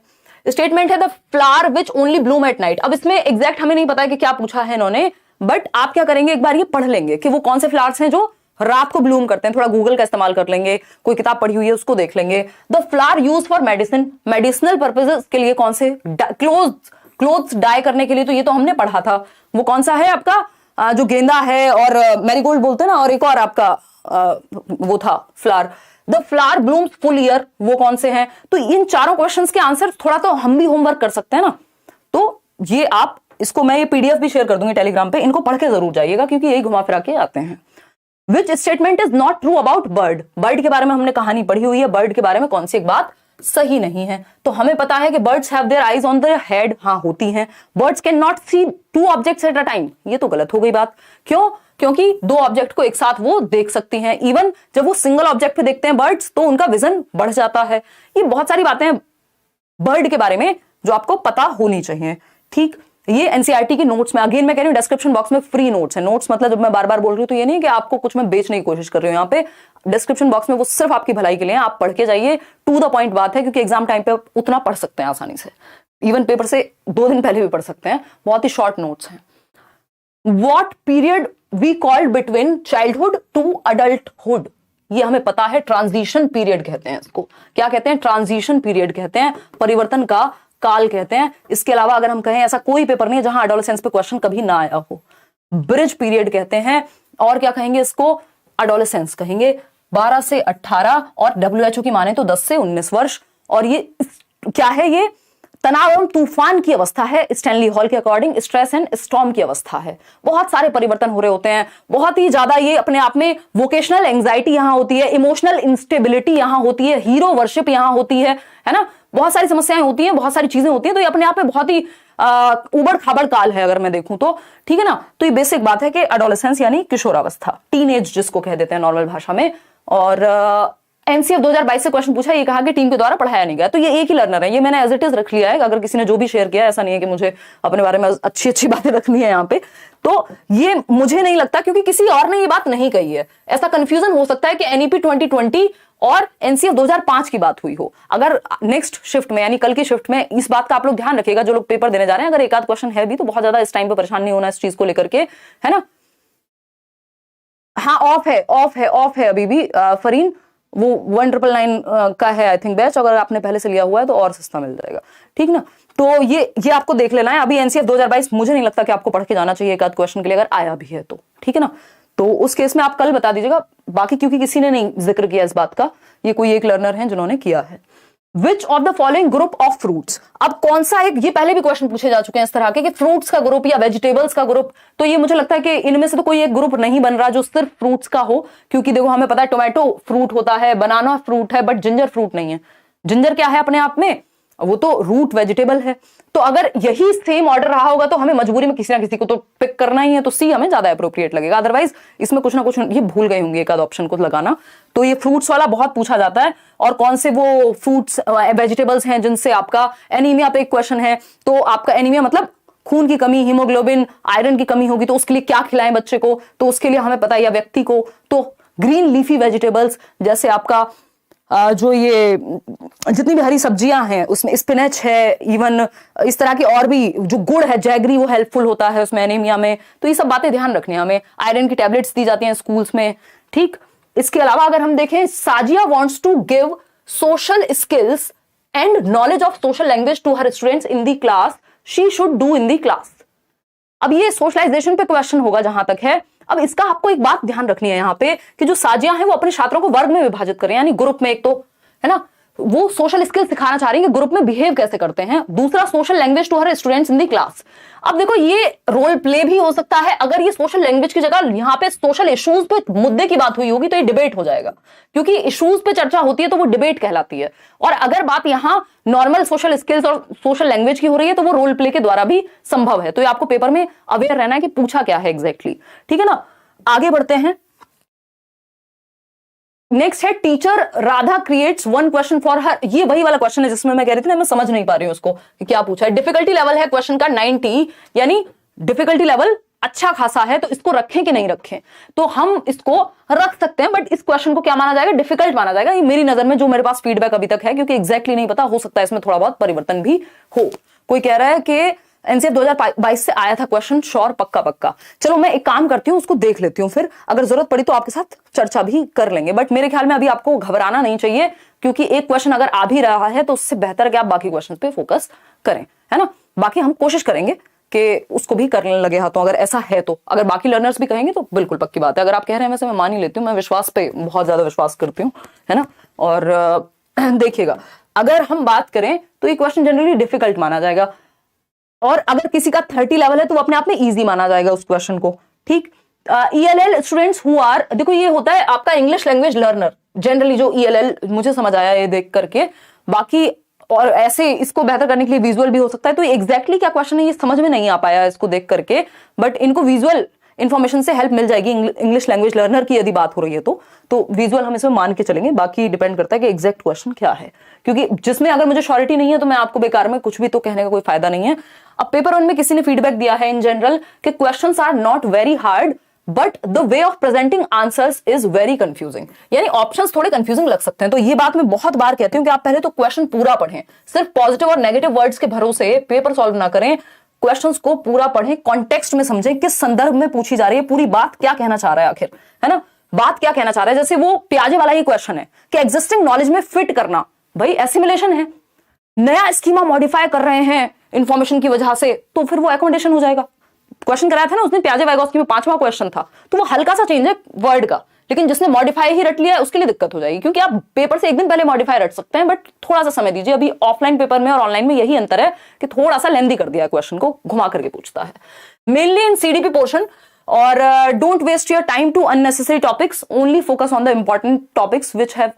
स्टेटमेंट है the flower which only Bloom at night. अब इसमें एग्जैक्ट हमें नहीं पता है कि क्या पूछा है इन्होंने, बट आप क्या करेंगे, एक बार ये पढ़ लेंगे कि वो कौन से फ्लावर्स हैं जो रात को ब्लूम करते हैं। थोड़ा गूगल का इस्तेमाल कर लेंगे, कोई किताब पढ़ी हुई है उसको देख लेंगे। The flower use for medicine, medicinal purposes के लिए कौन से, क्लोथ्स डाई करने के लिए, तो ये तो हमने पढ़ा था। वो कौन सा है आपका, जो गेंदा है और मैरीगोल्ड बोलते हैं ना, और एक और आपका वो था flower, the flower blooms full year, वो कौन से हैं? तो इन चारों क्वेश्चंस के आंसर थोड़ा तो हम भी होमवर्क कर सकते हैं ना। तो ये आप, इसको मैं ये पीडीएफ भी शेयर कर दूंगी टेलीग्राम पे, इनको पढ़ के जरूर जाइएगा, क्योंकि यही घुमा फिरा के आते हैं। Which statement is not true about bird, bird के बारे में हमने कहानी पढ़ी हुई है, बर्ड के बारे में कौन सी एक बात सही नहीं है? तो हमें पता है कि birds have their eyes on their head, हाँ होती हैं। Birds can not see two objects at a time, ये तो गलत हो गई बात। क्यों? क्योंकि दो ऑब्जेक्ट को एक साथ वो देख सकती हैं। इवन जब वो सिंगल ऑब्जेक्ट पे देखते हैं बर्ड्स, तो उनका विजन बढ़ जाता है। ये बहुत सारी बातें हैं बर्ड के बारे में जो आपको पता होनी चाहिए, ठीक। ये एनसीईआरटी के नोट्स में, अगेन मैं कह रही हूं डिस्क्रिप्शन बॉक्स में फ्री नोट्स है। नोट्स मतलब जब मैं बार बार बोल रही हूं तो ये नहीं कि आपको कुछ मैं बेचने की कोशिश कर रही हूं, यहाँ पे डिस्क्रिप्शन बॉक्स में वो सिर्फ आपकी भलाई के लिए, आप पढ़ के जाइए, टू द पॉइंट बात है, क्योंकि एग्जाम टाइम पे उतना पढ़ सकते हैं आसानी से, इवन पेपर से 2 दिन पहले भी पढ़ सकते हैं, बहुत ही शॉर्ट नोट्स हैं। What period we called between childhood to adulthood, ये हमें पता है, ट्रांजिशन पीरियड कहते हैं इसको। क्या कहते हैं? ट्रांजिशन पीरियड कहते हैं, परिवर्तन का काल कहते हैं। इसके अलावा अगर हम कहें, ऐसा कोई पेपर नहीं है जहां एडोलेसेंस पे क्वेश्चन कभी ना आया हो। ब्रिज पीरियड कहते हैं, और क्या कहेंगे इसको? एडोलेसेंस कहेंगे। 12 से 18 और WHO की माने तो 10 से 19 वर्ष। और ये क्या है? ये तनाव एवं तूफान की अवस्था है, स्टैनली हॉल के अकॉर्डिंग स्ट्रेस एंड स्टॉर्म की अवस्था है। बहुत सारे परिवर्तन हो रहे होते हैं, बहुत ही ज्यादा ये अपने आप में वोकेशनल एंजाइटी यहां होती है, इमोशनल इंस्टेबिलिटी यहां होती है, हीरो वर्शिप यहां होती है ना। बहुत सारी समस्याएं होती हैं, बहुत सारी चीजें होती हैं, तो ये अपने आप में बहुत ही उबड़ खाबड़ काल है अगर मैं देखूं तो, ठीक है ना। तो ये बेसिक बात है कि एडोलेसेंस यानी किशोरावस्था, टीनेज जिसको कह देते हैं नॉर्मल भाषा में। और एनसीएफ 2022 से क्वेश्चन पूछा, ये कहा कि टीम के द्वारा पढ़ाया नहीं गया। तो ये एक ही लर्नर है, ये मैंने एज इट इज रख लिया है। अगर किसी ने जो भी शेयर किया, ऐसा नहीं है कि मुझे अपने बारे में अच्छी अच्छी बातें रखनी है यहाँ पे, तो ये मुझे नहीं लगता, क्योंकि किसी और ने ये बात नहीं कही है। ऐसा कंफ्यूजन हो सकता है कि एनईपी 2020 और एनसीएफ 2005 की बात हुई हो। अगर नेक्स्ट शिफ्ट में यानी कल की शिफ्ट में इस बात का आप लोग ध्यान रखिएगा, जो लोग पेपर देने जा रहे हैं, अगर एक आध क्वेश्चन है भी तो बहुत ज्यादा इस टाइम पे परेशान नहीं होना इस चीज को लेकर के, है ना। हाँ ऑफ है अभी भी फरीन, वो 1999 का है आई थिंक बैच। अगर आपने पहले से लिया हुआ है तो और सस्ता मिल जाएगा, ठीक ना। तो ये आपको देख लेना है। अभी एनसीएफ 2022 मुझे नहीं लगता कि आपको पढ़ के जाना चाहिए एक आध क्वेश्चन के लिए, अगर आया भी है तो, ठीक है ना। तो उस केस में आप कल बता दीजिएगा। बाकी क्योंकि किसी ने नहीं जिक्र किया इस बात का, ये कोई एक लर्नर है जिन्होंने किया है। Which of the following group of fruits, अब कौन सा एक, ये पहले भी क्वेश्चन पूछे जा चुके हैं इस तरह के कि फ्रूट्स का ग्रुप या वेजिटेबल्स का ग्रुप। तो ये मुझे लगता है कि इनमें से तो कोई एक ग्रुप नहीं बन रहा जो सिर्फ फ्रूट्स का हो, क्योंकि देखो हमें पता है टोमेटो फ्रूट होता है, बनाना फ्रूट है, बट जिंजर फ्रूट नहीं है। जिंजर क्या है अपने आप में, वो तो रूट वेजिटेबल है। तो अगर यही सेम ऑर्डर रहा होगा तो हमें मजबूरी में किसी ना किसी को तो पिक करना ही है, तो सी हमें ज्यादा अप्रोप्रिएट लगेगा। अदरवाइज इसमें कुछ ना कुछ ये भूल गए होंगे एक आध ऑप्शन को लगाना। तो ये फ्रूट्स वाला बहुत पूछा जाता है, और कौन से वो फ्रूट्स वेजिटेबल्स हैं जिनसे आपका एनीमिया पे एक क्वेश्चन है। तो आपका एनीमिया मतलब खून की कमी, हीमोग्लोबिन, आयरन की कमी होगी, तो उसके लिए क्या खिलाएं बच्चे को, तो उसके लिए हमें पता है या व्यक्ति को, तो ग्रीन लीफी वेजिटेबल्स जैसे आपका जो ये जितनी भी हरी सब्जियां हैं उसमें स्पिनच है, इवन इस तरह की और भी, जो गुड़ है जैगरी वो हेल्पफुल होता है उसमें एनीमिया में। तो ये सब बातें ध्यान रखनी है हमें। आयरन की टैबलेट्स दी जाती हैं स्कूल्स में, ठीक। इसके अलावा अगर हम देखें, Sajiya wants to give social skills and knowledge of social language to her students in the class, she should do in the class. अब ये सोशलाइजेशन पे क्वेश्चन होगा जहां तक है। अब इसका आपको एक बात ध्यान रखनी है यहाँ पे कि जो साजिया हैं वो अपने छात्रों को वर्ग में विभाजित करें, यानी ग्रुप में। एक तो है ना, वो सोशल स्किल सिखाना चाह रही है कि ग्रुप में बिहेव कैसे करते हैं। दूसरा, social language to her students in the class. अब देखो ये रोल प्ले भी हो सकता है। अगर ये सोशल लैंग्वेज की जगह यहाँ पे सोशल इश्यूज पे मुद्दे की बात हुई होगी तो ये डिबेट हो जाएगा, क्योंकि इश्यूज पे चर्चा होती है तो वो डिबेट कहलाती है। और अगर बात यहाँ नॉर्मल सोशल स्किल्स और सोशल लैंग्वेज की हो रही है तो वो रोल प्ले के द्वारा भी संभव है। तो ये आपको पेपर में अवेयर रहना है कि पूछा क्या है एग्जैक्टली, ठीक है ना। आगे बढ़ते हैं। नेक्स्ट है, teacher Radha creates one question for her. ये वही वाला क्वेश्चन है जिसमें मैं कह रही थी ना, मैं समझ नहीं पा रही हूं उसको कि क्या पूछा है। डिफिकल्टी लेवल है क्वेश्चन का 90, यानी डिफिकल्टी लेवल अच्छा खासा है। तो इसको रखें कि नहीं रखें, तो हम इसको रख सकते हैं, बट इस क्वेश्चन को क्या माना जाएगा, डिफिकल्ट माना जाएगा। ये मेरी नजर में जो मेरे पास फीडबैक अभी तक है, क्योंकि एग्जैक्टली नहीं पता, हो सकता है इसमें थोड़ा बहुत परिवर्तन भी हो। कोई कह रहा है कि एनसीएफ 2022 से आया था क्वेश्चन, श्योर, पक्का। चलो मैं एक काम करती हूँ, उसको देख लेती हूँ, फिर अगर जरूरत पड़ी तो आपके साथ चर्चा भी कर लेंगे। बट मेरे ख्याल में अभी आपको घबराना नहीं चाहिए, क्योंकि एक क्वेश्चन अगर आ भी रहा है तो उससे बेहतर है कि आप बाकी क्वेश्चन पे फोकस करें, है ना। बाकी हम कोशिश करेंगे कि उसको भी करने लगे हाथों, अगर ऐसा है तो। अगर बाकी लर्नर्स भी कहेंगे तो बिल्कुल पक्की बात है। अगर आप कह रहे हैं वैसे मैं मान ही लेती हूँ, मैं विश्वास पे बहुत ज्यादा विश्वास करती हूँ, है ना। और देखिएगा, अगर हम बात करें तो ये क्वेश्चन जनरली डिफिकल्ट माना जाएगा, और अगर किसी का 30 लेवल है तो वो अपने आप में इजी माना जाएगा उस क्वेश्चन को, ठीक। ELL स्टूडेंट्स हु आर, देखो ये होता है आपका इंग्लिश लैंग्वेज लर्नर, जनरली जो ELL मुझे समझ आया ये देख करके। बाकी और ऐसे इसको बेहतर करने के लिए विजुअल भी हो सकता है। तो एग्जैक्टली क्या क्वेश्चन है ये समझ में नहीं आ पाया इसको देख करके, बट इनको विजुअल इंफॉर्मेशन से हेल्प मिल जाएगी इंग्लिश लैंग्वेज लर्नर की यदि बात हो रही है तो विजुअल हम इसमें मान के चलेंगे। बाकी डिपेंड करता है कि एग्जैक्ट क्वेश्चन क्या है, क्योंकि जिसमें अगर मुझे श्योरिटी नहीं है तो मैं आपको बेकार में कुछ भी तो कहने का कोई फायदा नहीं है। अब पेपर 1 में किसी ने फीडबैक दिया है इन जनरल कि questions are not very hard but the way of presenting answers is very confusing, यानी ऑप्शंस थोड़े कंफ्यूजिंग लग सकते हैं। तो ये बात मैं बहुत बार कहती हूं कि आप पहले तो क्वेश्चन पूरा पढ़ें, सिर्फ पॉजिटिव और नेगेटिव वर्ड्स के भरोसे पेपर सॉल्व ना करें। क्वेश्चंस को पूरा पढ़ें, कॉन्टेक्स्ट में समझें, किस संदर्भ में पूछी जा रही है, पूरी बात क्या कहना चाह रहा है आखिर, है ना। बात क्या कहना चाह रहा है, जैसे वो प्याजे वाला ही क्वेश्चन है कि एग्जिस्टिंग नॉलेज में फिट करना, भाई एसिमिलेशन है, नया स्कीमा मॉडिफाई कर रहे हैं इंफॉर्मेशन की वजह से, तो फिर वो एकोमोडेशन हो जाएगा। क्वेश्चन कराया था ना उसने प्याजे वाइगोस्की में, 5वां क्वेश्चन था, तो वो हल्का सा चेंज है वर्ड का, लेकिन जिसने मॉडिफाई ही रट लिया है उसके लिए दिक्कत हो जाएगी, क्योंकि आप पेपर से एक दिन पहले मॉडिफाई रट सकते हैं, बट थोड़ा सा समय दीजिए। अभी ऑफलाइन पेपर में और ऑनलाइन में यही अंतर है कि थोड़ा सा लेंदी कर दिया क्वेश्चन को, घुमा करके पूछता है मेनली इन सीडीपी पोर्शन। और don't waste your time to unnecessary topics, only focus on the important topics which have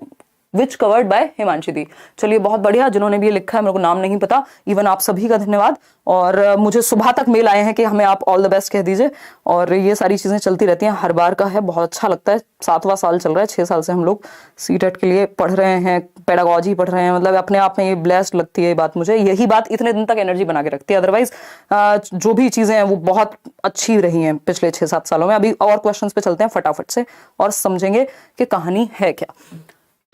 which covered by Himanshi di. चलिए बहुत बढ़िया, जिन्होंने भी ये लिखा है मेरे को नाम नहीं पता, इवन आप सभी का धन्यवाद। और मुझे सुबह तक मेल आए हैं कि हमें आप ऑल द बेस्ट कह दीजिए, और ये सारी चीजें चलती रहती हैं, हर बार का है, बहुत अच्छा लगता है। 7वां साल चल रहा है, 6 साल से हम लोग सीटेट के लिए पढ़ रहे हैं, पेडागोजी पढ़ रहे हैं, मतलब अपने आप में ये ब्लेस्ड लगती है ये बात मुझे, यही बात इतने दिन तक एनर्जी बना के रखती है। अदरवाइज जो भी चीजें हैं वो बहुत अच्छी रही हैं पिछले 6-7 सालों में। अभी और क्वेश्चंस पे चलते हैं फटाफट से और समझेंगे कि कहानी है क्या।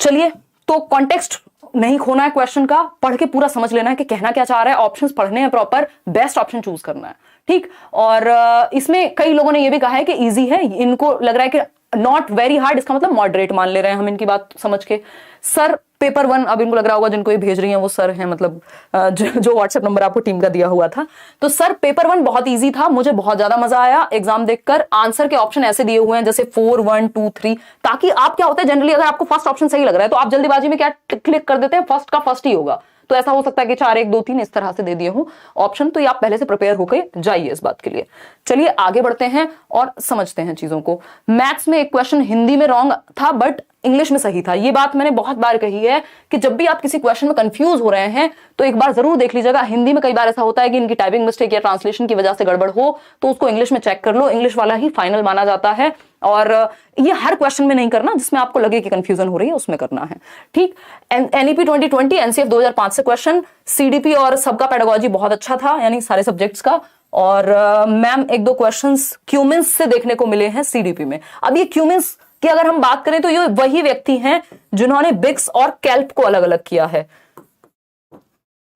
चलिए, तो कॉन्टेक्स्ट नहीं खोना है क्वेश्चन का, पढ़ के पूरा समझ लेना है कि कहना क्या चाह रहा है, ऑप्शंस पढ़ने हैं प्रॉपर, बेस्ट ऑप्शन चूज करना है, ठीक। और इसमें कई लोगों ने ये भी कहा है कि इजी है, इनको लग रहा है कि नॉट वेरी हार्ड, इसका मतलब मॉडरेट मान ले रहे हैं हम इनकी बात समझ के। सर पेपर 1, अब इनको लग रहा होगा जिनको ये भेज रही हैं वो सर हैं, मतलब जो व्हाट्सएप नंबर आपको टीम का दिया हुआ था। तो सर पेपर 1 बहुत इजी था, मुझे बहुत ज्यादा मजा आया एग्जाम देखकर। आंसर के ऑप्शन ऐसे दिए हुए हैं जैसे 4, 1, 2, 3, ताकि आप क्या होता है जनरली अगर आपको फर्स्ट ऑप्शन सही लग रहा है तो आप जल्दीबाजी में क्या क्लिक कर देते हैं, फर्स्ट का फर्स्ट ही होगा। तो ऐसा हो सकता है कि 4, 1, 2, 3 इस तरह से दे दिए हो ऑप्शन, तो ये आप पहले से प्रिपेयर होकर जाइए इस बात के लिए। चलिए आगे बढ़ते हैं और समझते हैं चीजों को। मैथ्स में एक क्वेश्चन हिंदी में रॉन्ग था बट इंग्लिश में सही था। ये बात मैंने बहुत बार कही है कि जब भी आप किसी क्वेश्चन में कंफ्यूज हो रहे हैं तो एक बार जरूर देख लीजिएगा। हिंदी में कई बार ऐसा होता है कि इनकी टाइपिंग मिस्टेक या ट्रांसलेशन की वजह से गड़बड़ हो, तो उसको इंग्लिश में चेक कर लो, इंग्लिश वाला ही फाइनल माना जाता है। और ये हर क्वेश्चन में नहीं करना, जिसमें आपको लगे कि कंफ्यूजन हो रही है उसमें करना है, ठीक। एनईपी 2020 एनसीएफ 2005 से क्वेश्चन, सीडीपी और सबका पेडागोजी बहुत अच्छा था, यानी सारे सब्जेक्ट्स का। और मैम 1-2 क्वेश्चंस क्यूमिन्स से देखने को मिले हैं सीडीपी में। अब ये क्यूमिन्स की अगर हम बात करें तो ये वही व्यक्ति हैं जिन्होंने बिक्स और कैल्प को अलग अलग किया है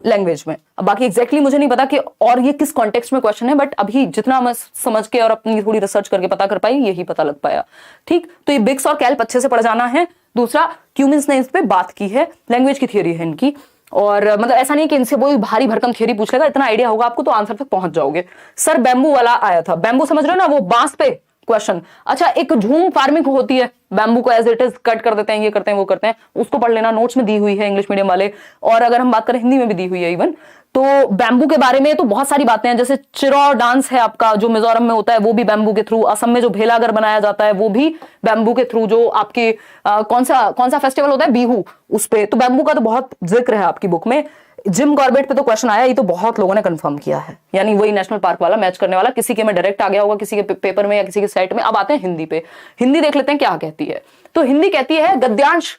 लैंग्वेज में। अब बाकी एग्जैक्टली मुझे नहीं पता कि और ये किस कॉन्टेक्स्ट में क्वेश्चन है, बट अभी जितना मैं समझ के और अपनी थोड़ी रिसर्च करके पता कर पाई यही पता लग पाया, ठीक। तो ये बिक्स और कैल्प अच्छे से पढ़ जाना है। दूसरा, क्यूमिन्स ने इस पे बात की है, लैंग्वेज की थियोरी है इनकी, और मतलब ऐसा नहीं कि इनसे कोई भारी भरकम थियोरी पूछ लेगा, इतना आइडिया होगा आपको तो आंसर तक पहुंच जाओगे। सर बैम्बू वाला आया था, बैम्बू समझ रहे हो ना, वो बांस पे क्वेश्चन। अच्छा, एक झूम फार्मिंग होती है, बैम्बू को एज इट इज कट कर देते हैं, ये करते हैं वो करते हैं, उसको पढ़ लेना, नोट्स में दी हुई है इंग्लिश मीडियम वाले। और अगर हम बात करें हिंदी में भी दी हुई है इवन, तो बैम्बू के बारे में तो बहुत सारी बातें हैं, जैसे चिरो डांस है आपका जो मिजोरम में होता है वो भी बैम्बू के थ्रू, असम में जो भेलागर बनाया जाता है वो भी बैम्बू के थ्रू, जो आपके कौन सा फेस्टिवल होता है बिहू, उस पे तो बैम्बू का तो बहुत जिक्र है आपकी बुक में। जिम कॉर्बेट पे तो क्वेश्चन आया, ये तो बहुत लोगों ने कंफर्म किया है, यानी वही नेशनल पार्क वाला मैच करने वाला, किसी के में डायरेक्ट आ गया होगा, किसी के पेपर में या किसी के साइट में। अब आते हैं हिंदी पे, हिंदी देख लेते हैं क्या कहती है। तो हिंदी कहती है गद्यांश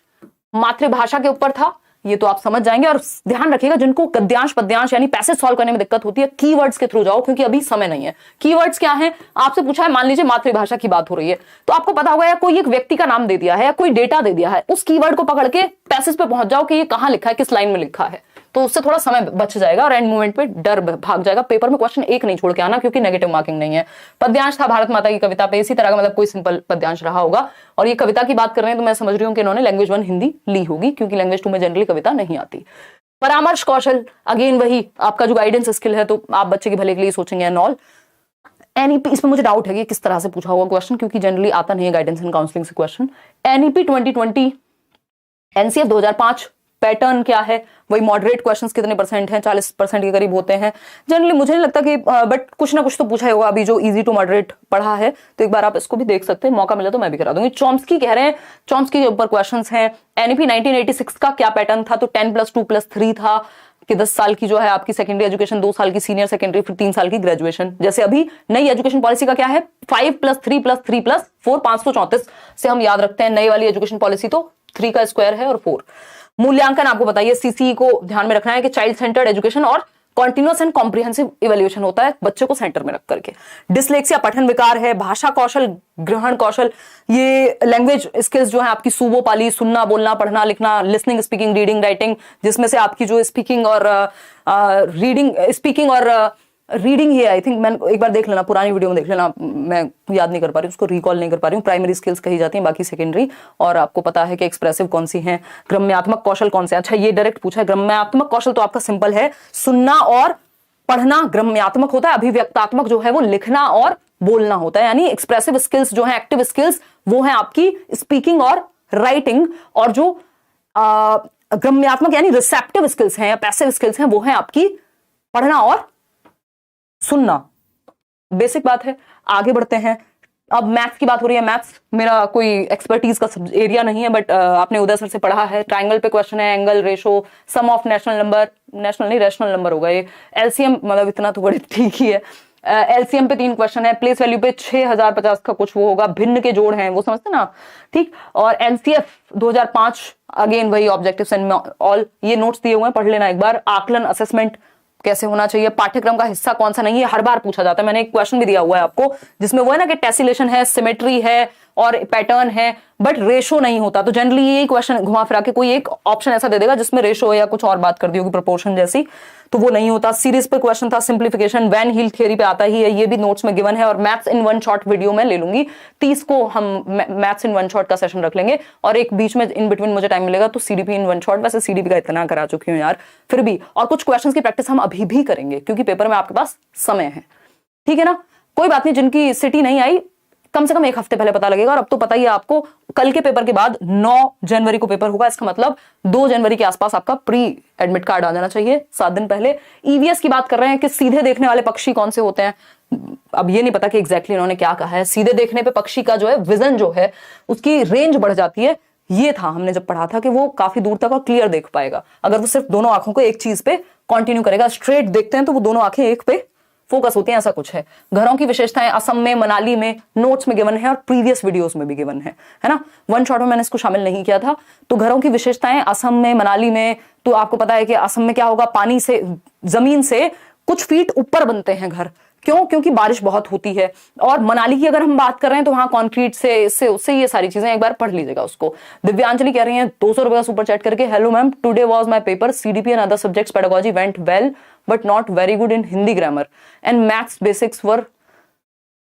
मातृभाषा के ऊपर था, ये तो आप समझ जाएंगे। और ध्यान रखिएगा जिनको गद्यांश पद्यांश यानी पैसेज सॉल्व करने में दिक्कत होती है, कीवर्ड्स के थ्रू जाओ, क्योंकि अभी समय नहीं है। कीवर्ड्स क्या है, आपसे पूछा है, मान लीजिए मातृभाषा की बात हो रही है, तो आपको पता होगा या कोई एक व्यक्ति का नाम दे दिया है या कोई डेटा दे दिया है, उस कीवर्ड को पकड़ के पैसेज पे पहुंच जाओ कि ये कहां लिखा है, किस लाइन में लिखा है, तो उससे थोड़ा समय बच जाएगा और एंड मोमेंट पे डर भाग जाएगा। पेपर में क्वेश्चन एक नहीं छोड़ के आना, क्योंकि नेगेटिव मार्किंग नहीं है। पद्यांश था भारत माता की कविता पे, इसी तरह का मतलब कोई सिंपल पद्यांश रहा होगा। और ये कविता की बात कर रहे हैं तो मैं समझ रही हूँ कि इन्होंने लैंग्वेज 1 हिंदी ली होगी, क्योंकि लैंग्वेज 2 में जनरली कविता नहीं आती। परामर्श कौशल, अगेन वही आपका जो गाइडेंस स्किल है, तो आप बच्चे के भले के लिए सोचेंगे एंड ऑल। एनईपी, इसमें मुझे डाउट है कि किस तरह से पूछा होगा क्वेश्चन, क्योंकि जनरली आता नहीं है गाइडेंस एंड काउंसलिंग से क्वेश्चन। एनईपी 2020 एनसीएफ 2005 पैटर्न क्या है, वही मॉडरेट क्वेश्चंस कितने परसेंट हैं, 40% के करीब होते हैं जनरली। मुझे नहीं लगता कि बट कुछ ना कुछ तो पूछा ही होगा, अभी जो इजी टू मॉडरेट पढ़ा है, तो एक बार आप इसको भी देख सकते हैं, मौका मिले तो मैं भी करा दूंगी। चॉम्स्की कह रहे हैं, चॉम्स्की के ऊपर क्वेश्चंस हैं। एनईपी 1986 का क्या पैटर्न था, तो 10+2+3 था कि 10 साल की जो है आपकी सेकेंडरी एजुकेशन, 2 साल की सीनियर सेकेंडरी, फिर 3 साल की ग्रेजुएशन। जैसे अभी नई एजुकेशन पॉलिसी का क्या है, 5+3+3+4 534 से हम याद रखते हैं। नई वाली एजुकेशन पॉलिसी तो 3 का स्क्वायर है और 4। मूल्यांकन आपको बताइए, सीसी को ध्यान में रखना है कि चाइल्ड सेंटर्ड एजुकेशन और कॉन्टिन्यूअस एंड कॉम्प्रिहेंसिव इवैल्यूएशन होता है, बच्चे को सेंटर में रख करके। डिसलेक्सिया पठन विकार है। भाषा कौशल, ग्रहण कौशल, ये लैंग्वेज स्किल्स जो है आपकी सुबो पाली, सुनना बोलना पढ़ना लिखना, लिसनिंग स्पीकिंग रीडिंग राइटिंग, जिसमें से आपकी जो स्पीकिंग और रीडिंग ही है। आई थिंक मैं एक बार देख लेना, पुरानी वीडियो में देख लेना, मैं याद नहीं कर पा रही हूँ, उसको रिकॉल नहीं कर पा रही हूँ। प्राइमरी स्किल्स कही जाती हैं, बाकी सेकेंडरी। और आपको पता है कि एक्सप्रेसिव कौन सी हैं, ग्राम्यात्मक कौशल कौन से। अच्छा, ये डायरेक्ट पूछा है। ग्राम्यात्मक कौशल तो आपका सिंपल है, सुनना और पढ़ना ग्राम्यात्मक होता है। अभिव्यक्तात्मक जो है वो लिखना और बोलना होता है, यानी एक्सप्रेसिव स्किल्स जो है, एक्टिव स्किल्स, वो है आपकी स्पीकिंग और राइटिंग। और जो ग्राम्यात्मक यानी रिसेप्टिव स्किल्स हैं या पैसिव स्किल्स हैं, वो है आपकी पढ़ना और सुनना। बेसिक बात है। आगे बढ़ते हैं। अब मैथ्स की बात हो रही है, मैथ्स मेरा कोई एक्सपर्टीज का एरिया नहीं है, बट आपने उदय सर से पढ़ा है। ट्राइंगल पे क्वेश्चन है, angle ratio, sum of national number, national नहीं रेशनल नंबर होगा ये, एलसीएम, मतलब इतना तो बड़े ठीक ही है। एलसीएम पे 3 क्वेश्चन है, प्लेस वैल्यू पे 6050 का कुछ वो होगा, भिन्न के जोड़ हैं वो समझते ना, ठीक। और एनसीएफ 2005, अगेन वही ऑब्जेक्टिव्स एंड ऑल, ये नोट्स दिए हुए हैं, पढ़ लेना एक बार। आकलन असेसमेंट कैसे होना चाहिए, पाठ्यक्रम का हिस्सा कौन सा नहीं है, हर बार पूछा जाता है। मैंने एक क्वेश्चन भी दिया हुआ है आपको जिसमें वो है ना कि टेसिलेशन है, सिमेट्री है और पैटर्न है, बट रेशो नहीं होता। तो जनरली यही क्वेश्चन घुमा फिरा के कोई एक ऑप्शन ऐसा दे देगा जिसमें रेशो या कुछ और बात कर दी होगी प्रोपोर्शन जैसी, तो वो नहीं होता। सीरीज पे क्वेश्चन था, सिंप्लीफिकेशन वैन हील थियरी पे आता ही है, ये भी नोट्स में गिवन है। और maths in one shot video में ले लूंगी, 30 को हम मैथ्स इन वन शॉट का सेशन रख लेंगे, और एक बीच में इन बिटवीन मुझे टाइम मिलेगा तो सीडीपी इन वन शॉट। वैसे सीडीपी का इतना करा चुकी हूँ यार, फिर भी, और कुछ क्वेश्चन की प्रैक्टिस हम अभी भी करेंगे क्योंकि पेपर में आपके पास समय है, ठीक है ना। कोई बात नहीं, जिनकी सिटी नहीं आई कम से कम 1 हफ्ते पहले पता लगेगा। और अब तो पता ही है आपको, कल के पेपर के बाद 9 जनवरी को पेपर होगा, इसका मतलब 2 जनवरी के आसपास आपका प्री एडमिट कार्ड आ जाना चाहिए, 7 दिन पहले। ईवीएस की बात कर रहे हैं कि सीधे देखने वाले पक्षी कौन से होते हैं, अब ये नहीं पता कि एग्जैक्टली इन्होंने क्या कहा है। सीधे देखने पे पक्षी का जो है विजन जो है उसकी रेंज बढ़ जाती है, ये था हमने जब पढ़ा था कि वो काफी दूर तक और क्लियर देख पाएगा। अगर वो सिर्फ दोनों आंखों को एक चीज पे कंटिन्यू करेगा, स्ट्रेट देखते हैं तो वो दोनों आंखें एक पे फोकस होती हैं, ऐसा कुछ है। घरों की विशेषताएं असम में, मनाली में नोट्स में गिवन है और प्रीवियस वीडियोस में भी गिवन है ना। वन शॉट में मैंने इसको शामिल नहीं किया था। तो घरों की विशेषताएं असम में, मनाली में, तो आपको पता है कि असम में क्या होगा, पानी से, जमीन से कुछ फीट ऊपर बनते हैं घर, क्यों, क्योंकि बारिश बहुत होती है। और मनाली की अगर हम बात कर रहे हैं तो वहां कॉन्क्रीट से, इससे उससे, ये सारी चीजें एक बार पढ़ लीजिएगा उसको। दिव्यांजलि कह रही हैं 200 रुपए का सुपर चैट करके, hello ma'am, today was my paper, CDP and other subjects pedagogy went well but not very good in Hindi grammar and maths basics were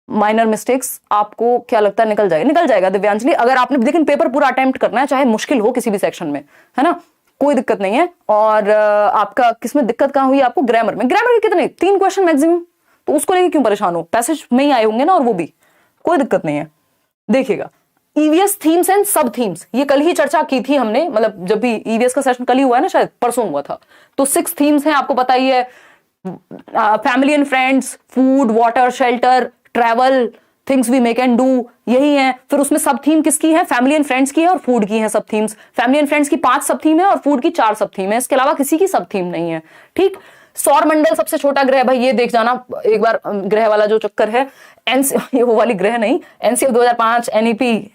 minor mistakes. आपको क्या लगता है निकल जाएगा? निकल जाएगा दिव्यांजलि, अगर आपने, लेकिन पेपर पूरा अटेम्प्ट करना है, चाहे मुश्किल हो किसी भी सेक्शन में, है ना, कोई दिक्कत नहीं है। और आपका किसमें दिक्कत कहां हुई आपको? ग्रामर में। ग्रामर के कितने? 3 क्वेश्चन मैक्सिमम, तो उसको लेके क्यों परेशान हो? पैसेज में ही आए होंगे ना, और वो भी कोई दिक्कत नहीं है। देखिएगा, ईवीएस थीम्स एंड सब थीम्स, ये कल ही चर्चा की थी हमने, मतलब जब भी ईवीएस का सेशन कल ही हुआ है ना, शायद परसों हुआ था। तो 6 थीम्स हैं, आपको पता ही है, family and friends, food, water, shelter, travel, things we make and do, यही है। फिर उसमें सब थीम किसकी है? फैमिली एंड फ्रेंड्स की है और फूड की है सब थीम्स। फैमिली एंड फ्रेंड्स की 5 सब थीम है और फूड की 4 सब थीम है, इसके अलावा किसी की सब थीम नहीं है, ठीक। सौर मंडल सबसे छोटा ग्रह, भाई ये देख जाना एक बार, ग्रह वाला जो चक्कर है, ये वो वाली ग्रह नहीं, एनसीएफ 2005, एनईपी,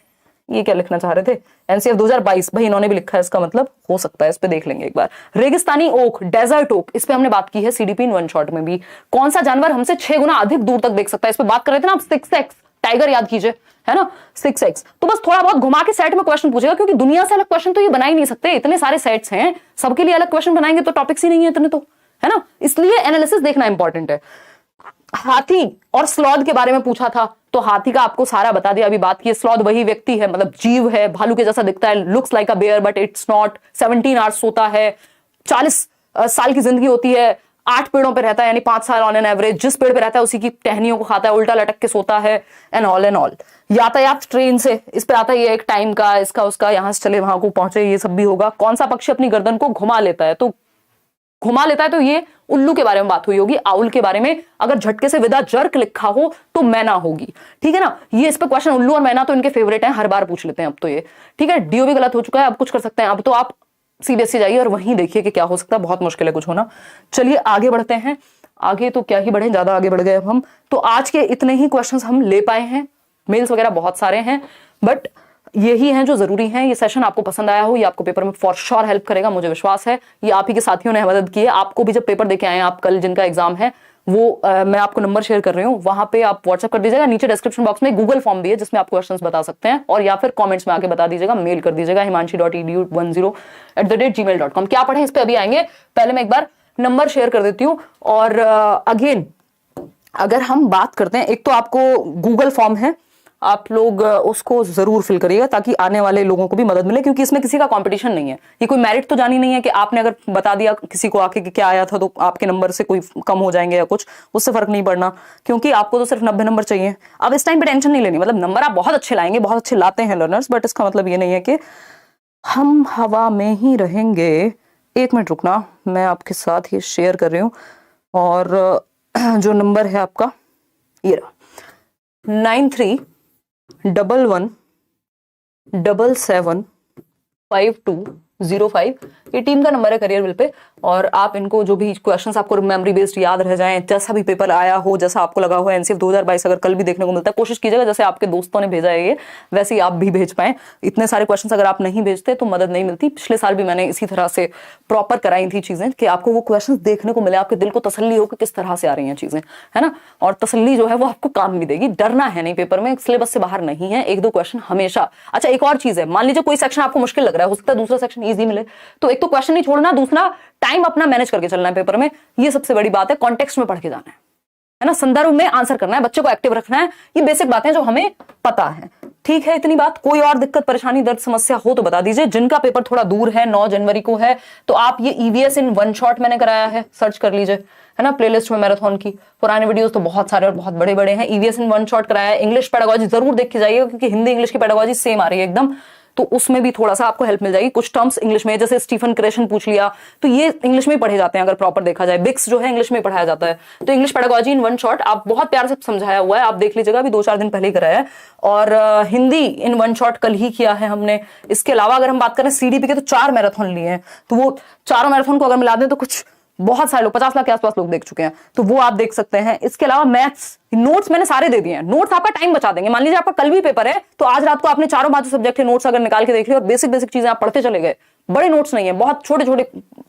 ये क्या लिखना चाह रहे थे, एनसीएफ 2022, भाई इन्होंने भी लिखा है, इसका मतलब हो सकता है, इस पे देख लेंगे एक बार। रेगिस्तानी ओक, डेजर्ट ओक, इस पे हमने बात की है सीडीपी इन वन शॉट में भी। कौन सा जानवर हमसे 6 गुना अधिक दूर तक देख सकता है, इस पे बात कर रहे थे ना आप, 6x, टाइगर याद कीजिए, है ना, 6x। तो बस थोड़ा बहुत घुमा के सेट में क्वेश्चन पूछेगा, क्योंकि दुनिया से अलग क्वेश्चन तो ये बना ही नहीं सकते, इतने सारे सेट्स हैं, सबके लिए अलग क्वेश्चन बनाएंगे तो टॉपिक्स ही नहीं है इतने, तो है ना, इसलिए एनालिसिस देखना इंपॉर्टेंट है। हाथी और स्लॉथ के बारे में पूछा था, तो हाथी का आपको सारा बता दिया, अभी बात की। स्लॉथ वही व्यक्ति है, मतलब जीव है, भालू के जैसा दिखता है, looks like a bear but it's not, 17 hours सोता है, 40 साल की जिंदगी होती है, 8 पेड़ों पे रहता है, यानी 5 साल ऑन एन एवरेज, जिस पेड़ पे रहता है उसी की टहनियों को खाता है, उल्टा लटक के सोता है, एंड ऑल। यातायात ट्रेन से, इस पे आता है एक टाइम का, इसका उसका, यहां से चले वहां को पहुंचे, ये सब भी होगा। कौन सा पक्षी अपनी गर्दन को घुमा लेता है? तो घुमा लेता है, तो ये उल्लू के बारे में बात हुई होगी। आउल के बारे में अगर झटके से विदा जर्क लिखा हो तो मैना होगी, ठीक है ना। ये इस पे क्वेश्चन, उल्लू और मैना तो इनके फेवरेट हैं, हर बार पूछ लेते हैं अब तो ये, ठीक है। डीओ भी गलत हो चुका है, अब कुछ कर सकते हैं, अब तो आप सीबीएसई जाइए और वहीं देखिए कि क्या हो सकता है, बहुत मुश्किल है कुछ होना। चलिए आगे बढ़ते हैं, आगे तो क्या ही बढ़े, ज्यादा आगे बढ़ गए अब हम। तो आज के इतने ही क्वेश्चन हम ले पाए हैं, मेल्स वगैरह बहुत सारे हैं, बट यही हैं जो जरूरी हैं। ये सेशन आपको पसंद आया हो, ये आपको पेपर में फॉर श्योर हेल्प करेगा, मुझे विश्वास है। ये आप ही के साथियों ने मदद की है, आपको भी जब पेपर देके आए, आप कल जिनका एग्जाम है वो मैं आपको नंबर शेयर कर रही हूँ, वहां पे आप व्हाट्सएप कर दीजिएगा। नीचे डिस्क्रिप्शन बॉक्स में गूगल फॉर्म भी है जिसमें आप क्वेश्चंस बता सकते हैं, और या फिर कमेंट्स में आके बता दीजिएगा, मेल कर दीजिएगा himanshi.edu10@gmail.com। क्या पढ़े इस पे अभी आएंगे, पहले मैं एक बार नंबर शेयर कर देती हूँ। और अगेन अगर हम बात करते हैं, एक तो आपको गूगल फॉर्म है, आप लोग उसको जरूर फिल करिएगा ताकि आने वाले लोगों को भी मदद मिले, क्योंकि इसमें किसी का कंपटीशन नहीं है, ये कोई मेरिट तो जानी नहीं है कि आपने अगर बता दिया किसी को आके कि क्या आया था तो आपके नंबर से कोई कम हो जाएंगे या कुछ, उससे फर्क नहीं पड़ना, क्योंकि आपको तो सिर्फ 90 नंबर चाहिए। अब इस टाइम पे टेंशन नहीं लेनी, मतलब नंबर आप बहुत अच्छे लाएंगे, बहुत अच्छे लाते हैं लर्नर्स, बट इसका मतलब ये नहीं है कि हम हवा में ही रहेंगे। 1 मिनट रुकना, मैं आपके साथ ये शेयर कर रही हूँ, और जो नंबर है आपका ये रहा, 11775205 ये टीम का नंबर है करियर विल पे। और आप इनको जो भी क्वेश्चंस आपको मेमोरी बेस्ड याद रह जाएं, जैसा भी पेपर आया हो, जैसा आपको लगा हो एनसीएफ 2022 अगर कल भी देखने को मिलता है, कोशिश कीजिएगा जैसे आपके दोस्तों ने भेजा है ये वैसे ही आप भी भेज पाएं। इतने सारे क्वेश्चंस अगर आप नहीं भेजते तो मदद नहीं मिलती। पिछले साल भी मैंने इसी तरह से प्रॉपर कराई थी चीजें कि आपको वो क्वेश्चंस देखने को मिले, आपके दिल को तसल्ली हो कि किस तरह से आ रही हैं चीजें, है ना। और तसल्ली जो है वो आपको काम भी देगी। डरना है नहीं, पेपर में सिलेबस से बाहर नहीं है, एक दो क्वेश्चन हमेशा। अच्छा एक और चीज है, मान लीजिए कोई सेक्शन आपको मुश्किल लग रहा है, हो सकता है दूसरा सेक्शन ईजी मिले, तो एक तो क्वेश्चन नहीं छोड़ना, दूसरा टाइम अपना मैनेज करके चलना है पेपर में। ये सबसे बड़ी बात है, कॉन्टेक्स्ट में पढ़ के जाना है ना, संदर्भ में आंसर करना है, बच्चे को एक्टिव रखना है। ये बेसिक बातें जो हमें पता है, ठीक है। इतनी बात। कोई और दिक्कत परेशानी दर्द समस्या हो तो बता दीजिए। जिनका पेपर थोड़ा दूर है, 9 जनवरी को है, तो आप ये ईवीएस इन वन शॉट मैंने कराया है, सर्च कर लीजिए, है ना, प्लेलिस्ट में मैराथन की। पुराने वीडियोस तो बहुत सारे और बहुत बड़े बड़े हैं। ईवीएस इन वन शॉट कराया है। इंग्लिश पेडागोजी जरूर देख के जाइएगा क्योंकि हिंदी इंग्लिश की पेडागोजी सेम आ रही है एकदम, तो उसमें भी थोड़ा सा आपको हेल्प मिल जाएगी। कुछ टर्म्स इंग्लिश में, जैसे स्टीफन क्रेशन पूछ लिया, तो ये इंग्लिश में पढ़े जाते हैं अगर प्रॉपर देखा जाए। बिक्स जो है इंग्लिश में पढ़ाया जाता है। तो English pedagogy in one shot आप बहुत प्यार से समझाया हुआ है, आप देख लीजिएगा, अभी 2-4 दिन पहले ही कराया है। और हिंदी इन वन शॉट कल ही किया है हमने। इसके अलावा अगर हम बात करें सीडीपी के, तो 4 मैराथन लिए हैं, तो वो चारों मैराथन को अगर मिला दें तो कुछ बहुत सारे लोग, 50 लाख के आसपास लोग देख चुके हैं, तो वो आप देख सकते हैं। इसके अलावा मैथ्स नोट्स मैंने सारे दे दिए हैं। नोट्स आपका टाइम बचा देंगे। मान लीजिए आपका कल भी पेपर है, तो आज रात को आपने चारों 5 सब्जेक्ट के नोट्स अगर निकाल के देख लिया और बेसिक बेसिक चीजें आप पढ़ते चले गए, बड़े नोट्स नहीं है, बहुत छोटे छोटे,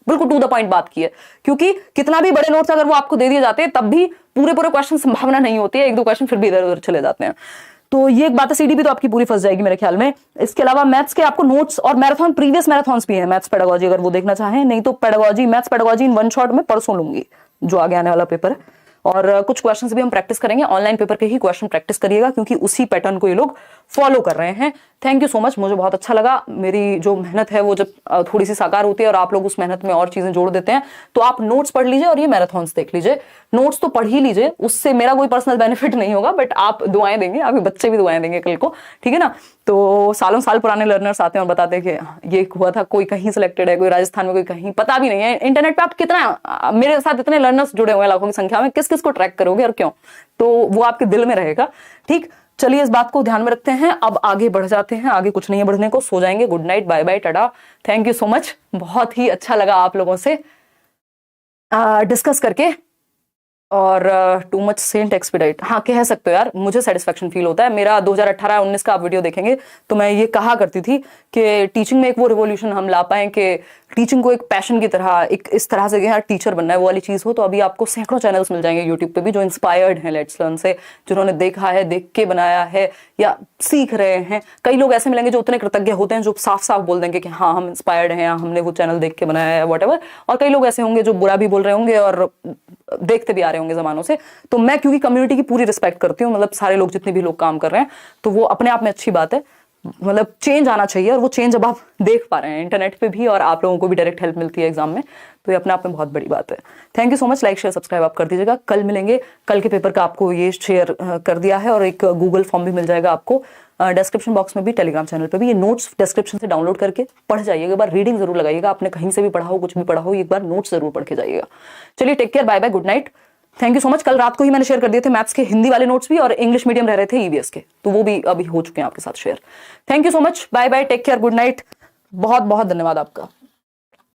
बिल्कुल टू द पॉइंट बात की है। क्योंकि कितना भी बड़े नोट्स अगर वो आपको दे दिए जाते हैं, तब भी पूरे पूरे क्वेश्चन संभावना नहीं होती है, एक दो क्वेश्चन फिर भी इधर उधर चले जाते हैं। तो ये एक बात है, सीडीपी तो आपकी पूरी फंस जाएगी मेरे ख्याल में। इसके अलावा मैथ्स के आपको नोट्स और मैराथन, प्रीवियस मैराथन्स भी है मैथ्स पेडागोजी, अगर वो देखना चाहें। नहीं तो pedagogy, maths pedagogy in one shot में परसों लूंगी, जो आगे आने वाला पेपर है। और कुछ क्वेश्चंस भी हम प्रैक्टिस करेंगे, ऑनलाइन पेपर के ही क्वेश्चन प्रैक्टिस करिएगा क्योंकि उसी पैटर्न को ये लोग फॉलो कर रहे हैं। थैंक यू सो मच, मुझे बहुत अच्छा लगा। मेरी जो मेहनत है वो जब थोड़ी सी साकार होती है और आप लोग उस मेहनत में और चीजें जोड़ देते हैं, तो आप नोट्स पढ़ लीजिए और ये मैराथन्स देख लीजिए। नोट्स तो पढ़ ही लीजिए, उससे मेरा कोई पर्सनल बेनिफिट नहीं होगा, बट आप दुआएं देंगे, आपके बच्चे भी दुआएं देंगे कल को, ठीक है ना। तो सालों साल पुराने लर्नर्स आते हैं और बताते हैं कि ये हुआ था, कोई कहीं सिलेक्टेड है, कोई राजस्थान में, कोई कहीं, पता भी नहीं है। इंटरनेट पे आप कितना, मेरे साथ इतने लर्नर्स जुड़े हुए हैं लाखों की संख्या में, किस किस को ट्रैक करोगे और क्यों, तो वो आपके दिल में रहेगा। ठीक, चलिए इस बात को ध्यान में रखते हैं। अब आगे बढ़ जाते हैं, आगे कुछ नहीं है बढ़ने को, सो जाएंगे। Good night, bye bye, tata, thank you so much. बहुत ही अच्छा लगा आप लोगों से डिस्कस करके। और टू मच सेंट एक्सपीडाइट, हाँ कह सकते हो यार, मुझे सेटिस्फेक्शन फील होता है। मेरा 2018-19 का आप वीडियो देखेंगे तो मैं ये कहा करती थी कि टीचिंग में एक वो रिवॉल्यूशन हम ला पाए कि टीचिंग को एक पैशन की तरह, एक इस तरह से कि यार टीचर बनना है, वो वाली चीज हो। तो अभी आपको सैकड़ों चैनल्स मिल जाएंगे यूट्यूब पे भी जो इंस्पायर्ड हैं लेट्स लर्न से, जिन्होंने देखा है, देख के बनाया है या सीख रहे हैं। कई लोग ऐसे मिलेंगे जो उतने कृतज्ञ होते हैं, जो साफ साफ बोल देंगे कि हाँ हम इंस्पायर्ड हैं, हमने वो चैनल देख के बनाया है, व्हाटएवर। और कई लोग ऐसे होंगे जो बुरा भी बोल रहे होंगे और देखते भी आ रहे होंगे जमानों से। तो मैं क्योंकि कम्युनिटी की पूरी रिस्पेक्ट करती हूँ, मतलब सारे लोग जितने भी लोग काम कर रहे हैं, तो वो अपने आप में अच्छी बात है। मतलब चेंज आना चाहिए, और वो चेंज अब आप देख पा रहे हैं इंटरनेट पे भी, और आप लोगों को भी डायरेक्ट हेल्प मिलती है एग्जाम में, तो ये अपने आप में बहुत बड़ी बात है। Thank you so much. Like share subscribe आप कर दीजिएगा। कल मिलेंगे, कल के पेपर का आपको ये शेयर कर दिया है, और एक गूगल फॉर्म भी मिल जाएगा आपको डिस्क्रिप्शन बॉक्स में भी, टेलीग्राम चैनल पे भी। ये नोट्स डिस्क्रिप्शन से डाउनलोड करके पढ़ जाइएगा, एक बार रीडिंग जरूर लगाइएगा। आपने कहीं से भी पढ़ा हो, कुछ भी पढ़ा हो, एक बार नोट्स जरूर पढ़ के जाइएगा। चलिए take care, bye bye, good night, thank you so much. कल रात को ही मैंने शेयर कर दिए थे मैथ्स के हिंदी वाले नोट्स भी, और इंग्लिश मीडियम रह रहे थे ईवीएस के, तो वो भी अभी हो चुके हैं आपके साथ share. Thank you so much, bye bye, take care, good night, बहुत बहुत धन्यवाद आपका।